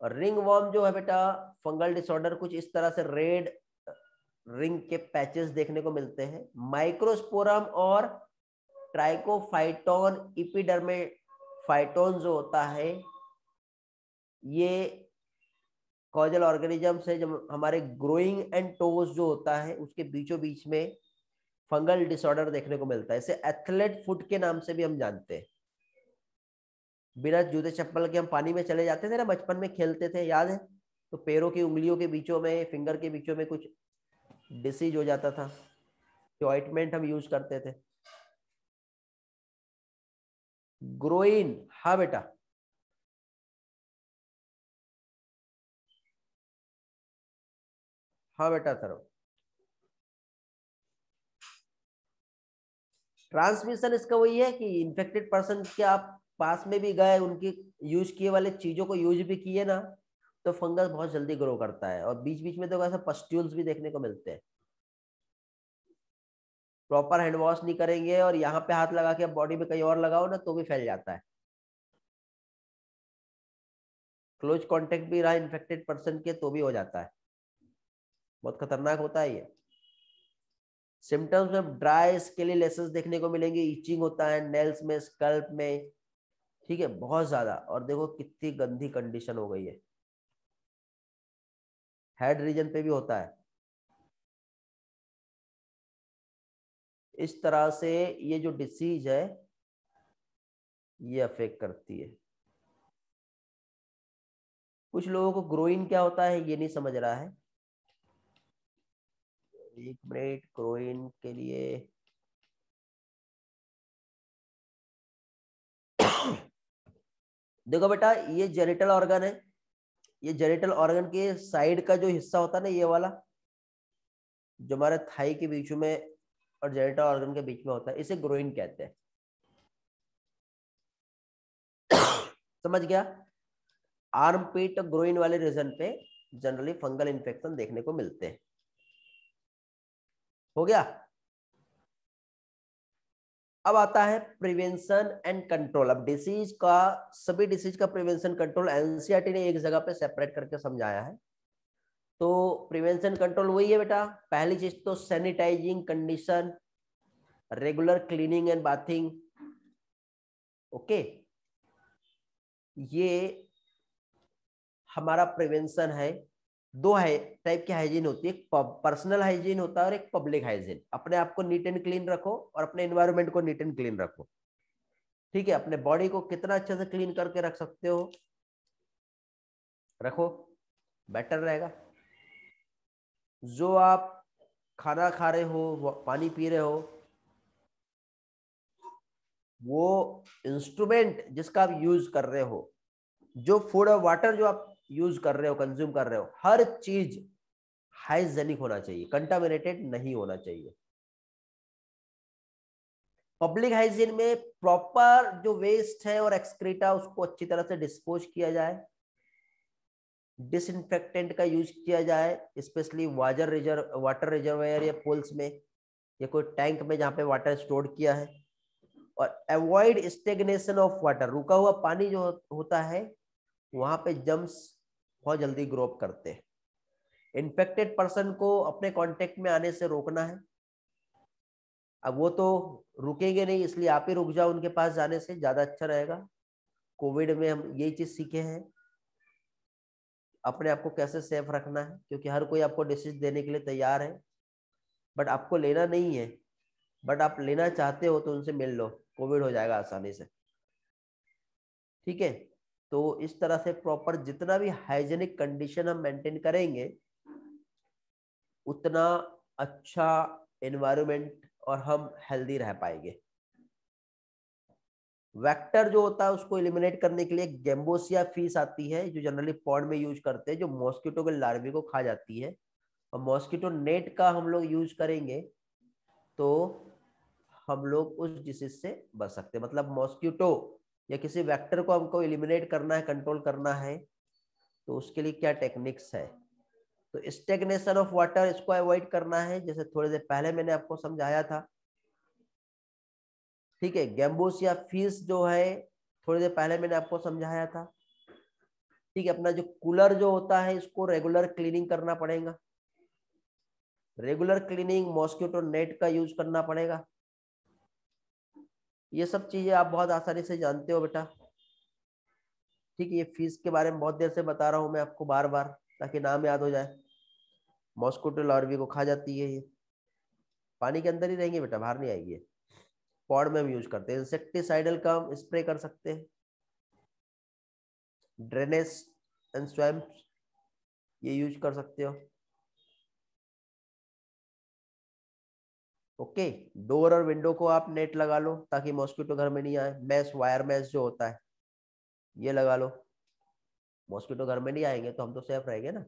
और रिंग वॉर्म जो है बेटा फंगल डिसऑर्डर, कुछ इस तरह से रेड रिंग के पैचेस देखने को मिलते हैं। माइक्रोस्पोरम और ट्राइकोफाइटोन इपिडर्मेफाइटोन जो होता है ये कॉजल ऑर्गेनिजम्स है, जब हमारे ग्रोइंग एंड टोज जो होता है उसके बीचों बीच में फंगल डिसऑर्डर देखने को मिलता है। इसे एथलेट फुट के नाम से भी हम जानते हैं। बिना जूते चप्पल के हम पानी में चले जाते थे ना, बचपन में खेलते थे, याद है, तो पैरों की उंगलियों के बीचों में, फिंगर के बीचों में कुछ डिसीज हो जाता था, तो ऑइंटमेंट हम यूज करते थे। ग्रोइन, हाँ बेटा, हाँ बेटा करो। ट्रांसमिशन इसका वही है कि इन्फेक्टेड पर्सन के आप पास में भी गए, उनके यूज किए वाले चीजों को यूज भी किए ना, तो फंगस बहुत जल्दी ग्रो करता है। और बीच बीच में तो ऐसा पस्ट्यूल्स भी देखने को मिलते हैं। प्रॉपर हैंड वॉश नहीं करेंगे और यहाँ पे हाथ लगा के बॉडी में कहीं और लगाओ ना, तो भी फैल जाता है। क्लोज कांटेक्ट भी रहा इन्फेक्टेड पर्सन के तो भी हो जाता है। बहुत खतरनाक होता है ये। सिम्टम्स में ड्राई स्केली लेसेस देखने को मिलेंगे, इचिंग होता है नेल्स में, स्कल्प में, ठीक है, बहुत ज्यादा। और देखो कितनी गंदी कंडीशन हो गई है। हेड रीजन पे भी होता है। इस तरह से ये जो डिसीज है ये अफेक्ट करती है। कुछ लोगों को ग्रोइन क्या होता है ये नहीं समझ रहा है। एक मिनट, ग्रोइन के लिए देखो बेटा, ये जेनिटल ऑर्गन है। ये जेनिटल ऑर्गन के साइड का जो हिस्सा होता है ना, ये वाला जो हमारे थाई के बीच में और जेनिटल ऑर्गन के बीच में होता है, इसे ग्रोइन कहते हैं। समझ गया। आर्मपीट ग्रोइन वाले रीजन पे जनरली फंगल इन्फेक्शन देखने को मिलते हैं। हो गया। अब आता है प्रिवेंशन एंड कंट्रोल। अब डिसीज का, सभी डिसीज का प्रिवेंशन कंट्रोल एनसीईआरटी ने एक जगह पे सेपरेट करके समझाया है। तो प्रिवेंशन कंट्रोल वही है बेटा। पहली चीज तो sanitising condition, regular cleaning and bathing. Okay, ये हमारा प्रिवेंशन है। दो है टाइप की हाइजीन होती है, एक पर्सनल हाइजीन होता है और एक पब्लिक हाइजीन। अपने आप को नीट एंड क्लीन रखो और अपने एनवायरनमेंट को नीट एंड क्लीन रखो। ठीक है, अपने बॉडी को कितना अच्छे से क्लीन करके रख सकते हो रखो, बेटर रहेगा। जो आप खाना खा रहे हो, पानी पी रहे हो, वो इंस्ट्रूमेंट जिसका आप यूज कर रहे हो, जो फूड और वाटर जो आप यूज कर रहे हो, कंज्यूम कर रहे हो, हर चीज हाइजेनिक होना चाहिए, कंटामिनेटेड नहीं होना चाहिए। पब्लिक हाइजीन में प्रॉपर जो वेस्ट है और एक्सक्रीटा उसको अच्छी तरह से डिस्पोज किया जाए, डिसइंफेक्टेंट का यूज किया जाए, स्पेशली वाटर रिजर्वायर या पूल्स में या कोई टैंक में जहां पे वाटर स्टोर किया है। और अवॉइड स्टेग्नेशन ऑफ वाटर, रुका हुआ पानी जो होता है वहां पे जम्स बहुत जल्दी ग्रो अप करते हैं। इन्फेक्टेड पर्सन को अपने कांटेक्ट में आने से रोकना है। अब वो तो रुकेंगे नहीं, इसलिए आप ही रुक जाओ उनके पास जाने से, ज्यादा अच्छा रहेगा। कोविड में हम यही चीज सीखे हैं, अपने आप को कैसे सेफ रखना है, क्योंकि हर कोई आपको डिसीज देने के लिए तैयार है, बट आपको लेना नहीं है। बट आप लेना चाहते हो तो उनसे मिल लो, कोविड हो जाएगा आसानी से। ठीक है, तो इस तरह से प्रॉपर जितना भी हाइजेनिक कंडीशन हम मेंटेन करेंगे, उतना अच्छा एनवायरनमेंट और हम हेल्दी रह पाएंगे। वेक्टर जो होता है उसको एलिमिनेट करने के लिए गेम्बोसिया फीस आती है, जो जनरली पॉन्ड में यूज करते हैं, जो मॉस्किटो के लार्वे को खा जाती है। और मॉस्किटो नेट का हम लोग यूज करेंगे तो हम लोग उस डिसीज से बच सकते हैं। मतलब मॉस्किटो या किसी वेक्टर को हमको एलिमिनेट करना है, कंट्रोल करना है, तो उसके लिए क्या टेक्निक्स है। तो स्टेग्नेशन ऑफ वाटर इसको अवॉइड करना है, जैसे थोड़ी देर पहले मैंने आपको समझाया था। ठीक है, गैम्बोसिया फीस जो है थोड़ी देर पहले मैंने आपको समझाया था। ठीक है, अपना जो कूलर जो होता है इसको रेगुलर क्लीनिंग करना पड़ेगा। रेगुलर क्लीनिंग, मॉस्किटो नेट का यूज करना पड़ेगा। ये सब चीजें आप बहुत आसानी से जानते हो बेटा। ठीक है, ये फीस के बारे में बहुत देर से बता रहा हूं मैं आपको बार बार, ताकि नाम याद हो जाए। मॉस्किटो लार्वी को खा जाती है ये, पानी के अंदर ही रहेंगे बेटा, बाहर नहीं आएगी। पॉड में हम यूज करते हैं। इंसेक्टिसाइडल का हम स्प्रे कर सकते हैं। ड्रेनेज एंड स्वैम्प ये यूज कर सकते हो। ओके, डोर और विंडो को आप नेट लगा लो ताकि मॉस्किटो घर में नहीं आए। मैश, वायर मैश जो होता है ये लगा लो, मॉस्किटो घर में नहीं आएंगे तो हम तो सेफ रहेंगे ना।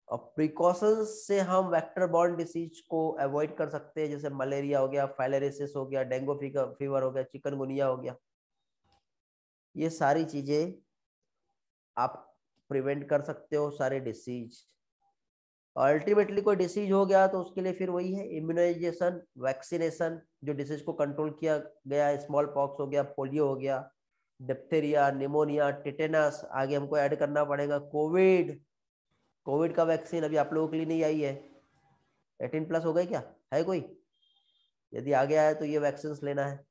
और प्रिकॉशंस से हम वेक्टर बॉर्न डिसीज को अवॉइड कर सकते हैं, जैसे मलेरिया हो गया, फाइलेरिसिस हो गया, डेंगू फीवर हो गया, चिकनगुनिया हो गया। ये सारी चीजें आप प्रिवेंट कर सकते हो, सारे डिसीज। अल्टीमेटली कोई डिसीज हो गया तो उसके लिए फिर वही है इम्यूनाइजेशन, वैक्सीनेशन। जो डिसीज को कंट्रोल किया गया, स्मॉल पॉक्स हो गया, पोलियो हो गया, डिप्थेरिया, निमोनिया, टिटेनस, आगे हमको ऐड करना पड़ेगा कोविड। कोविड का वैक्सीन अभी आप लोगों के लिए नहीं आई है। 18+ हो गए क्या, है कोई? यदि आगे आया तो ये वैक्सीन लेना है।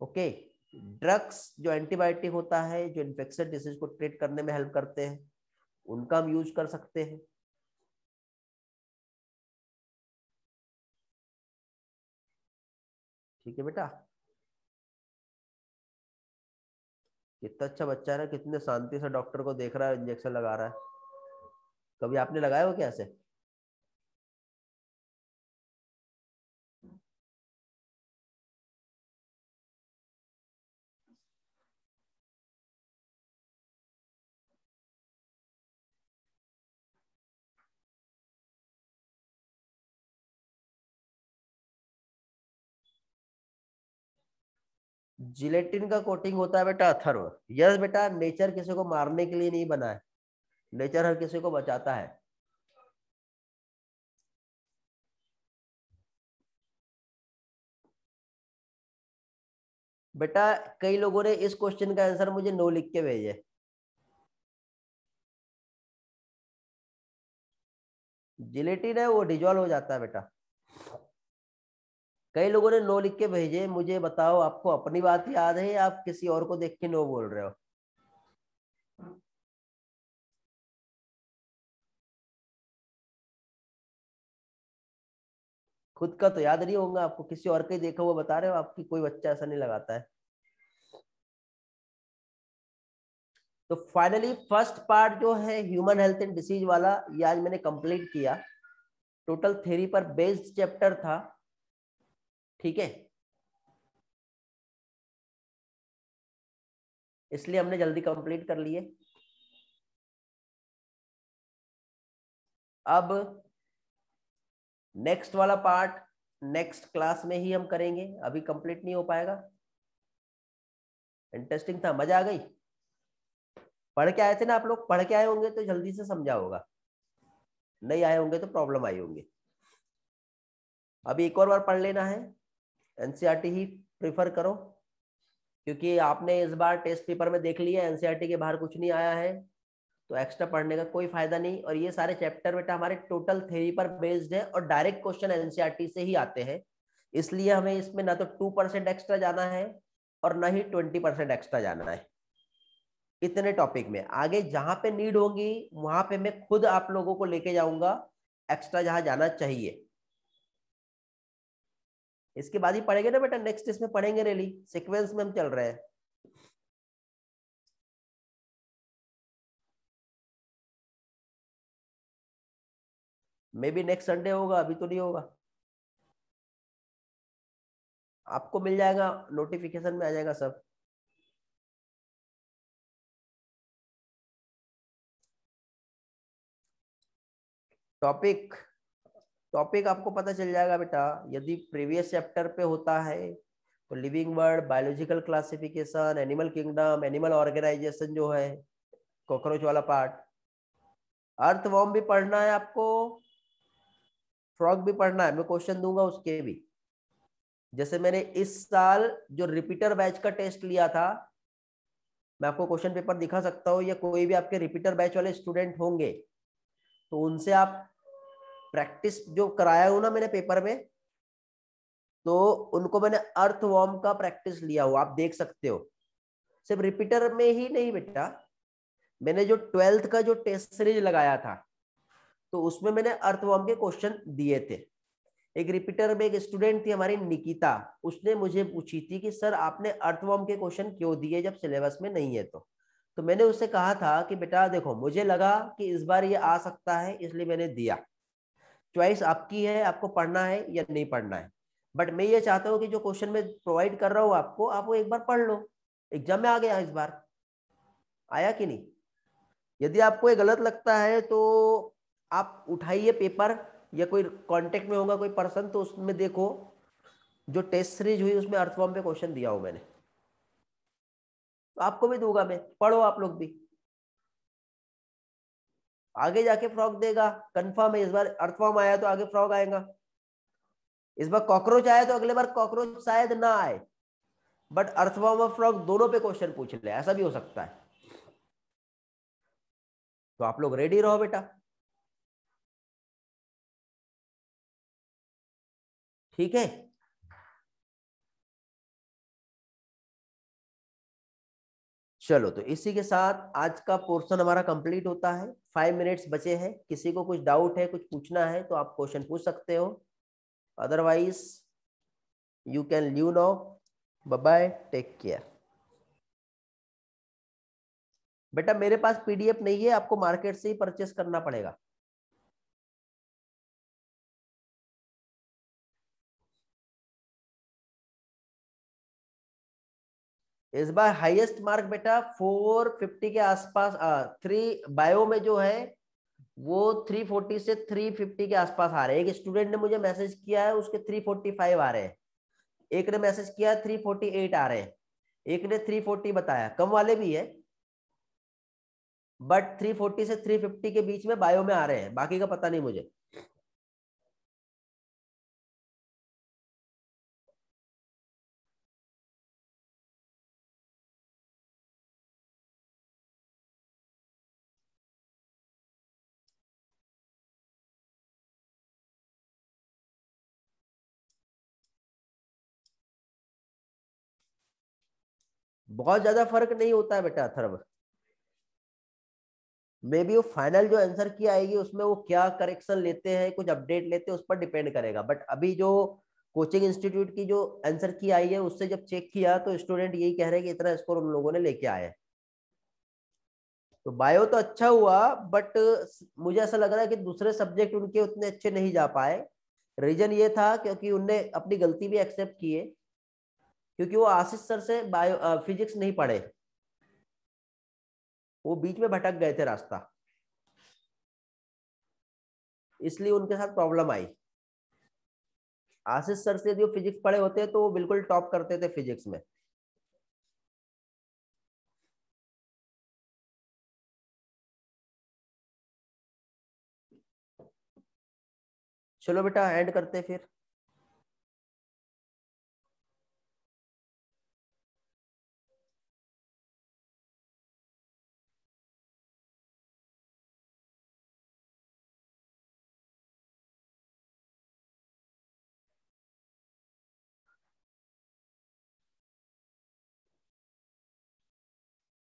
ओके। ड्रग्स जो एंटीबायोटिक होता है, जो इन्फेक्शन डिसीज को ट्रीट करने में हेल्प करते हैं, उनका हम यूज कर सकते हैं। ठीक है बेटा। कितना अच्छा बच्चा है ना, कितने शांति से डॉक्टर को देख रहा है, इंजेक्शन लगा रहा है। कभी आपने लगाया हो क्या ऐसे? जिलेटिन का कोटिंग होता है बेटा अथर्व। यस बेटा, नेचर किसी को मारने के लिए नहीं बना है, नेचर हर किसी को बचाता है। बेटा कई लोगों ने इस क्वेश्चन का आंसर मुझे नो लिख के भेजे। जिलेटिन है वो डिजॉल्व हो जाता है बेटा। कई लोगों ने नो लिख के भेजे। मुझे बताओ, आपको अपनी बात याद है या आप किसी और को देख के नो बोल रहे हो? खुद का तो याद नहीं होगा आपको, किसी और के देखा हुआ बता रहे हो, आपकी कोई बच्चा ऐसा नहीं लगाता है। तो फाइनली फर्स्ट पार्ट जो है ह्यूमन हेल्थ एंड डिसीज वाला, ये आज मैंने कंप्लीट किया। टोटल थ्योरी पर बेस्ड चैप्टर था। ठीक है, इसलिए हमने जल्दी कंप्लीट कर लिए। अब नेक्स्ट वाला पार्ट नेक्स्ट क्लास में ही हम करेंगे, अभी कंप्लीट नहीं हो पाएगा। इंटरेस्टिंग था, मजा आ गई। पढ़ के आए थे ना आप लोग? पढ़ के आए होंगे तो जल्दी से समझा होगा, नहीं आए होंगे तो प्रॉब्लम आई होंगी। अभी एक और बार पढ़ लेना है, एनसीईआरटी ही प्रिफर करो, क्योंकि आपने इस बार टेस्ट पेपर में देख लिया एनसीईआरटी के बाहर कुछ नहीं आया है, तो एक्स्ट्रा पढ़ने का कोई फायदा नहीं। और ये सारे चैप्टर बेटा हमारे टोटल थ्योरी पर बेस्ड है और डायरेक्ट क्वेश्चन एनसीईआरटी से ही आते हैं, इसलिए हमें इसमें ना तो 2% एक्स्ट्रा जाना है और ना ही 20% एक्स्ट्रा जाना है। इतने टॉपिक में आगे जहां पे नीड होगी वहां पे मैं खुद आप लोगों को लेके जाऊंगा, एक्स्ट्रा जहां जाना चाहिए। इसके बाद ही पढ़ेंगे ना बेटा, नेक्स्ट इसमें पढ़ेंगे रेली, सीक्वेंस में हम चल रहे हैं। मे बी नेक्स्ट संडे होगा, अभी तो नहीं होगा। आपको मिल जाएगा, नोटिफिकेशन में आ जाएगा सब। टॉपिक टॉपिक आपको पता चल जाएगा बेटा, यदि प्रीवियस चैप्टर पे होता है तो living world, biological classification, animal kingdom, animal organisation जो है, कॉकरोच वाला पार्ट, अर्थवॉर्म भी पढ़ना है आपको, फ्रॉग भी पढ़ना है, मैं क्वेश्चन दूंगा उसके भी। जैसे मैंने इस साल जो रिपीटर बैच का टेस्ट लिया था, मैं आपको क्वेश्चन पेपर दिखा सकता हूँ, या कोई भी आपके रिपीटर बैच वाले स्टूडेंट होंगे तो उनसे आप प्रैक्टिस जो कराया हूं ना मैंने पेपर में, तो उनको मैंने अर्थवॉर्म का प्रैक्टिस लिया हुआ, आप देख सकते हो। सिर्फ रिपीटर में ही नहीं बेटा, मैंने जो 12th का जो टेस्ट सीरीज लगाया था तो उसमें मैंने अर्थवॉर्म के क्वेश्चन दिए थे। एक रिपीटर में एक स्टूडेंट थी हमारी निकिता, उसने मुझे पूछी थी कि सर आपने अर्थवॉर्म के क्वेश्चन क्यों दिए जब सिलेबस में नहीं है। तो मैंने उससे कहा था कि बेटा देखो, मुझे लगा कि इस बार ये आ सकता है इसलिए मैंने दिया। चॉइस आपकी है, आपको पढ़ना है या नहीं पढ़ना है, बट मैं ये चाहता हूँ कि जो क्वेश्चन मैं प्रोवाइड कर रहा हूँ आपको, आप वो एक बार पढ़ लो। एग्जाम में आ गया इस बार, आया कि नहीं? यदि आपको ये गलत लगता है तो आप उठाइए पेपर, या कोई कांटेक्ट में होगा कोई पर्सन तो उसमें देखो, जो टेस्ट सीरीज हुई उसमें अर्थवॉर्म पे क्वेश्चन दिया हूं मैंने, तो आपको भी दूंगा मैं, पढ़ो आप लोग भी। आगे जाके फ्रॉग देगा, कंफर्म है। इस बार अर्थवॉर्म आया तो आगे फ्रॉग आएगा, इस बार कॉकरोच आया तो अगले बार कॉकरोच शायद ना आए, बट अर्थवॉर्म और फ्रॉग दोनों पे क्वेश्चन पूछ ले, ऐसा भी हो सकता है। तो आप लोग रेडी रहो बेटा, ठीक है। चलो, तो इसी के साथ आज का पोर्शन हमारा कंप्लीट होता है। 5 मिनट्स बचे हैं, किसी को कुछ डाउट है, कुछ पूछना है तो आप क्वेश्चन पूछ सकते हो, otherwise you can leave now. Bye bye, take care. बेटा मेरे पास पीडीएफ नहीं है, आपको मार्केट से ही परचेस करना पड़ेगा। इस बार हाईएस्ट मार्क बेटा 450 के आसपास, 3 बायो में जो है वो 340 से 350 के आसपास आ रहे हैं। एक स्टूडेंट ने मुझे मैसेज किया है, उसके 345 आ रहे हैं, एक ने मैसेज किया है 348 आ रहे हैं, एक ने 340 बताया, कम वाले भी है, बट 340 से 350 के बीच में बायो में आ रहे हैं, बाकी का पता नहीं मुझे। बहुत ज्यादा फर्क नहीं होता है बेटा अथर्व, मे बी वो फाइनल जो आंसर की आएगी उसमें वो क्या करेक्शन लेते हैं, कुछ अपडेट लेते हैं, उस पर डिपेंड करेगा। बट अभी जो कोचिंग इंस्टीट्यूट की जो आंसर की आई है उससे जब चेक किया तो स्टूडेंट यही कह रहे हैं कि इतना स्कोर उन लोगों ने लेके आए हैं। तो बायो तो अच्छा हुआ, बट मुझे ऐसा लग रहा है कि दूसरे सब्जेक्ट उनके उतने अच्छे नहीं जा पाए। रीजन ये था क्योंकि उनने अपनी गलती भी एक्सेप्ट की है, क्योंकि वो आशीष सर से बायो फिजिक्स नहीं पढ़े, वो बीच में भटक गए थे रास्ता, इसलिए उनके साथ प्रॉब्लम आई। आशीष सर से यदि वो फिजिक्स पढ़े होते तो वो बिल्कुल टॉप करते थे फिजिक्स में। चलो बेटा एंड करते फिर।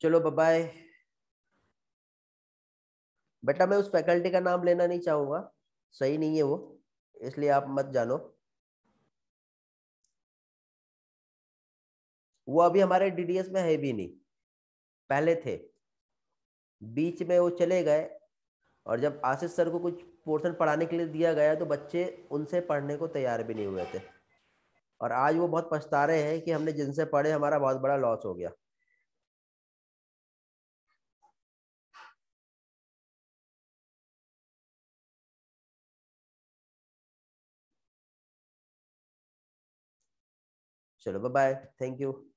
चलो बाय बाय। बेटा मैं उस फैकल्टी का नाम लेना नहीं चाहूंगा, सही नहीं है वो, इसलिए आप मत जानो। वो अभी हमारे डीडीएस में है भी नहीं, पहले थे, बीच में वो चले गए। और जब आशीष सर को कुछ पोर्शन पढ़ाने के लिए दिया गया तो बच्चे उनसे पढ़ने को तैयार भी नहीं हुए थे, और आज वो बहुत पछता रहे हैं कि हमने जिनसे पढ़े हमारा बहुत बड़ा लॉस हो गया। चलो बाय बाय, थैंक यू।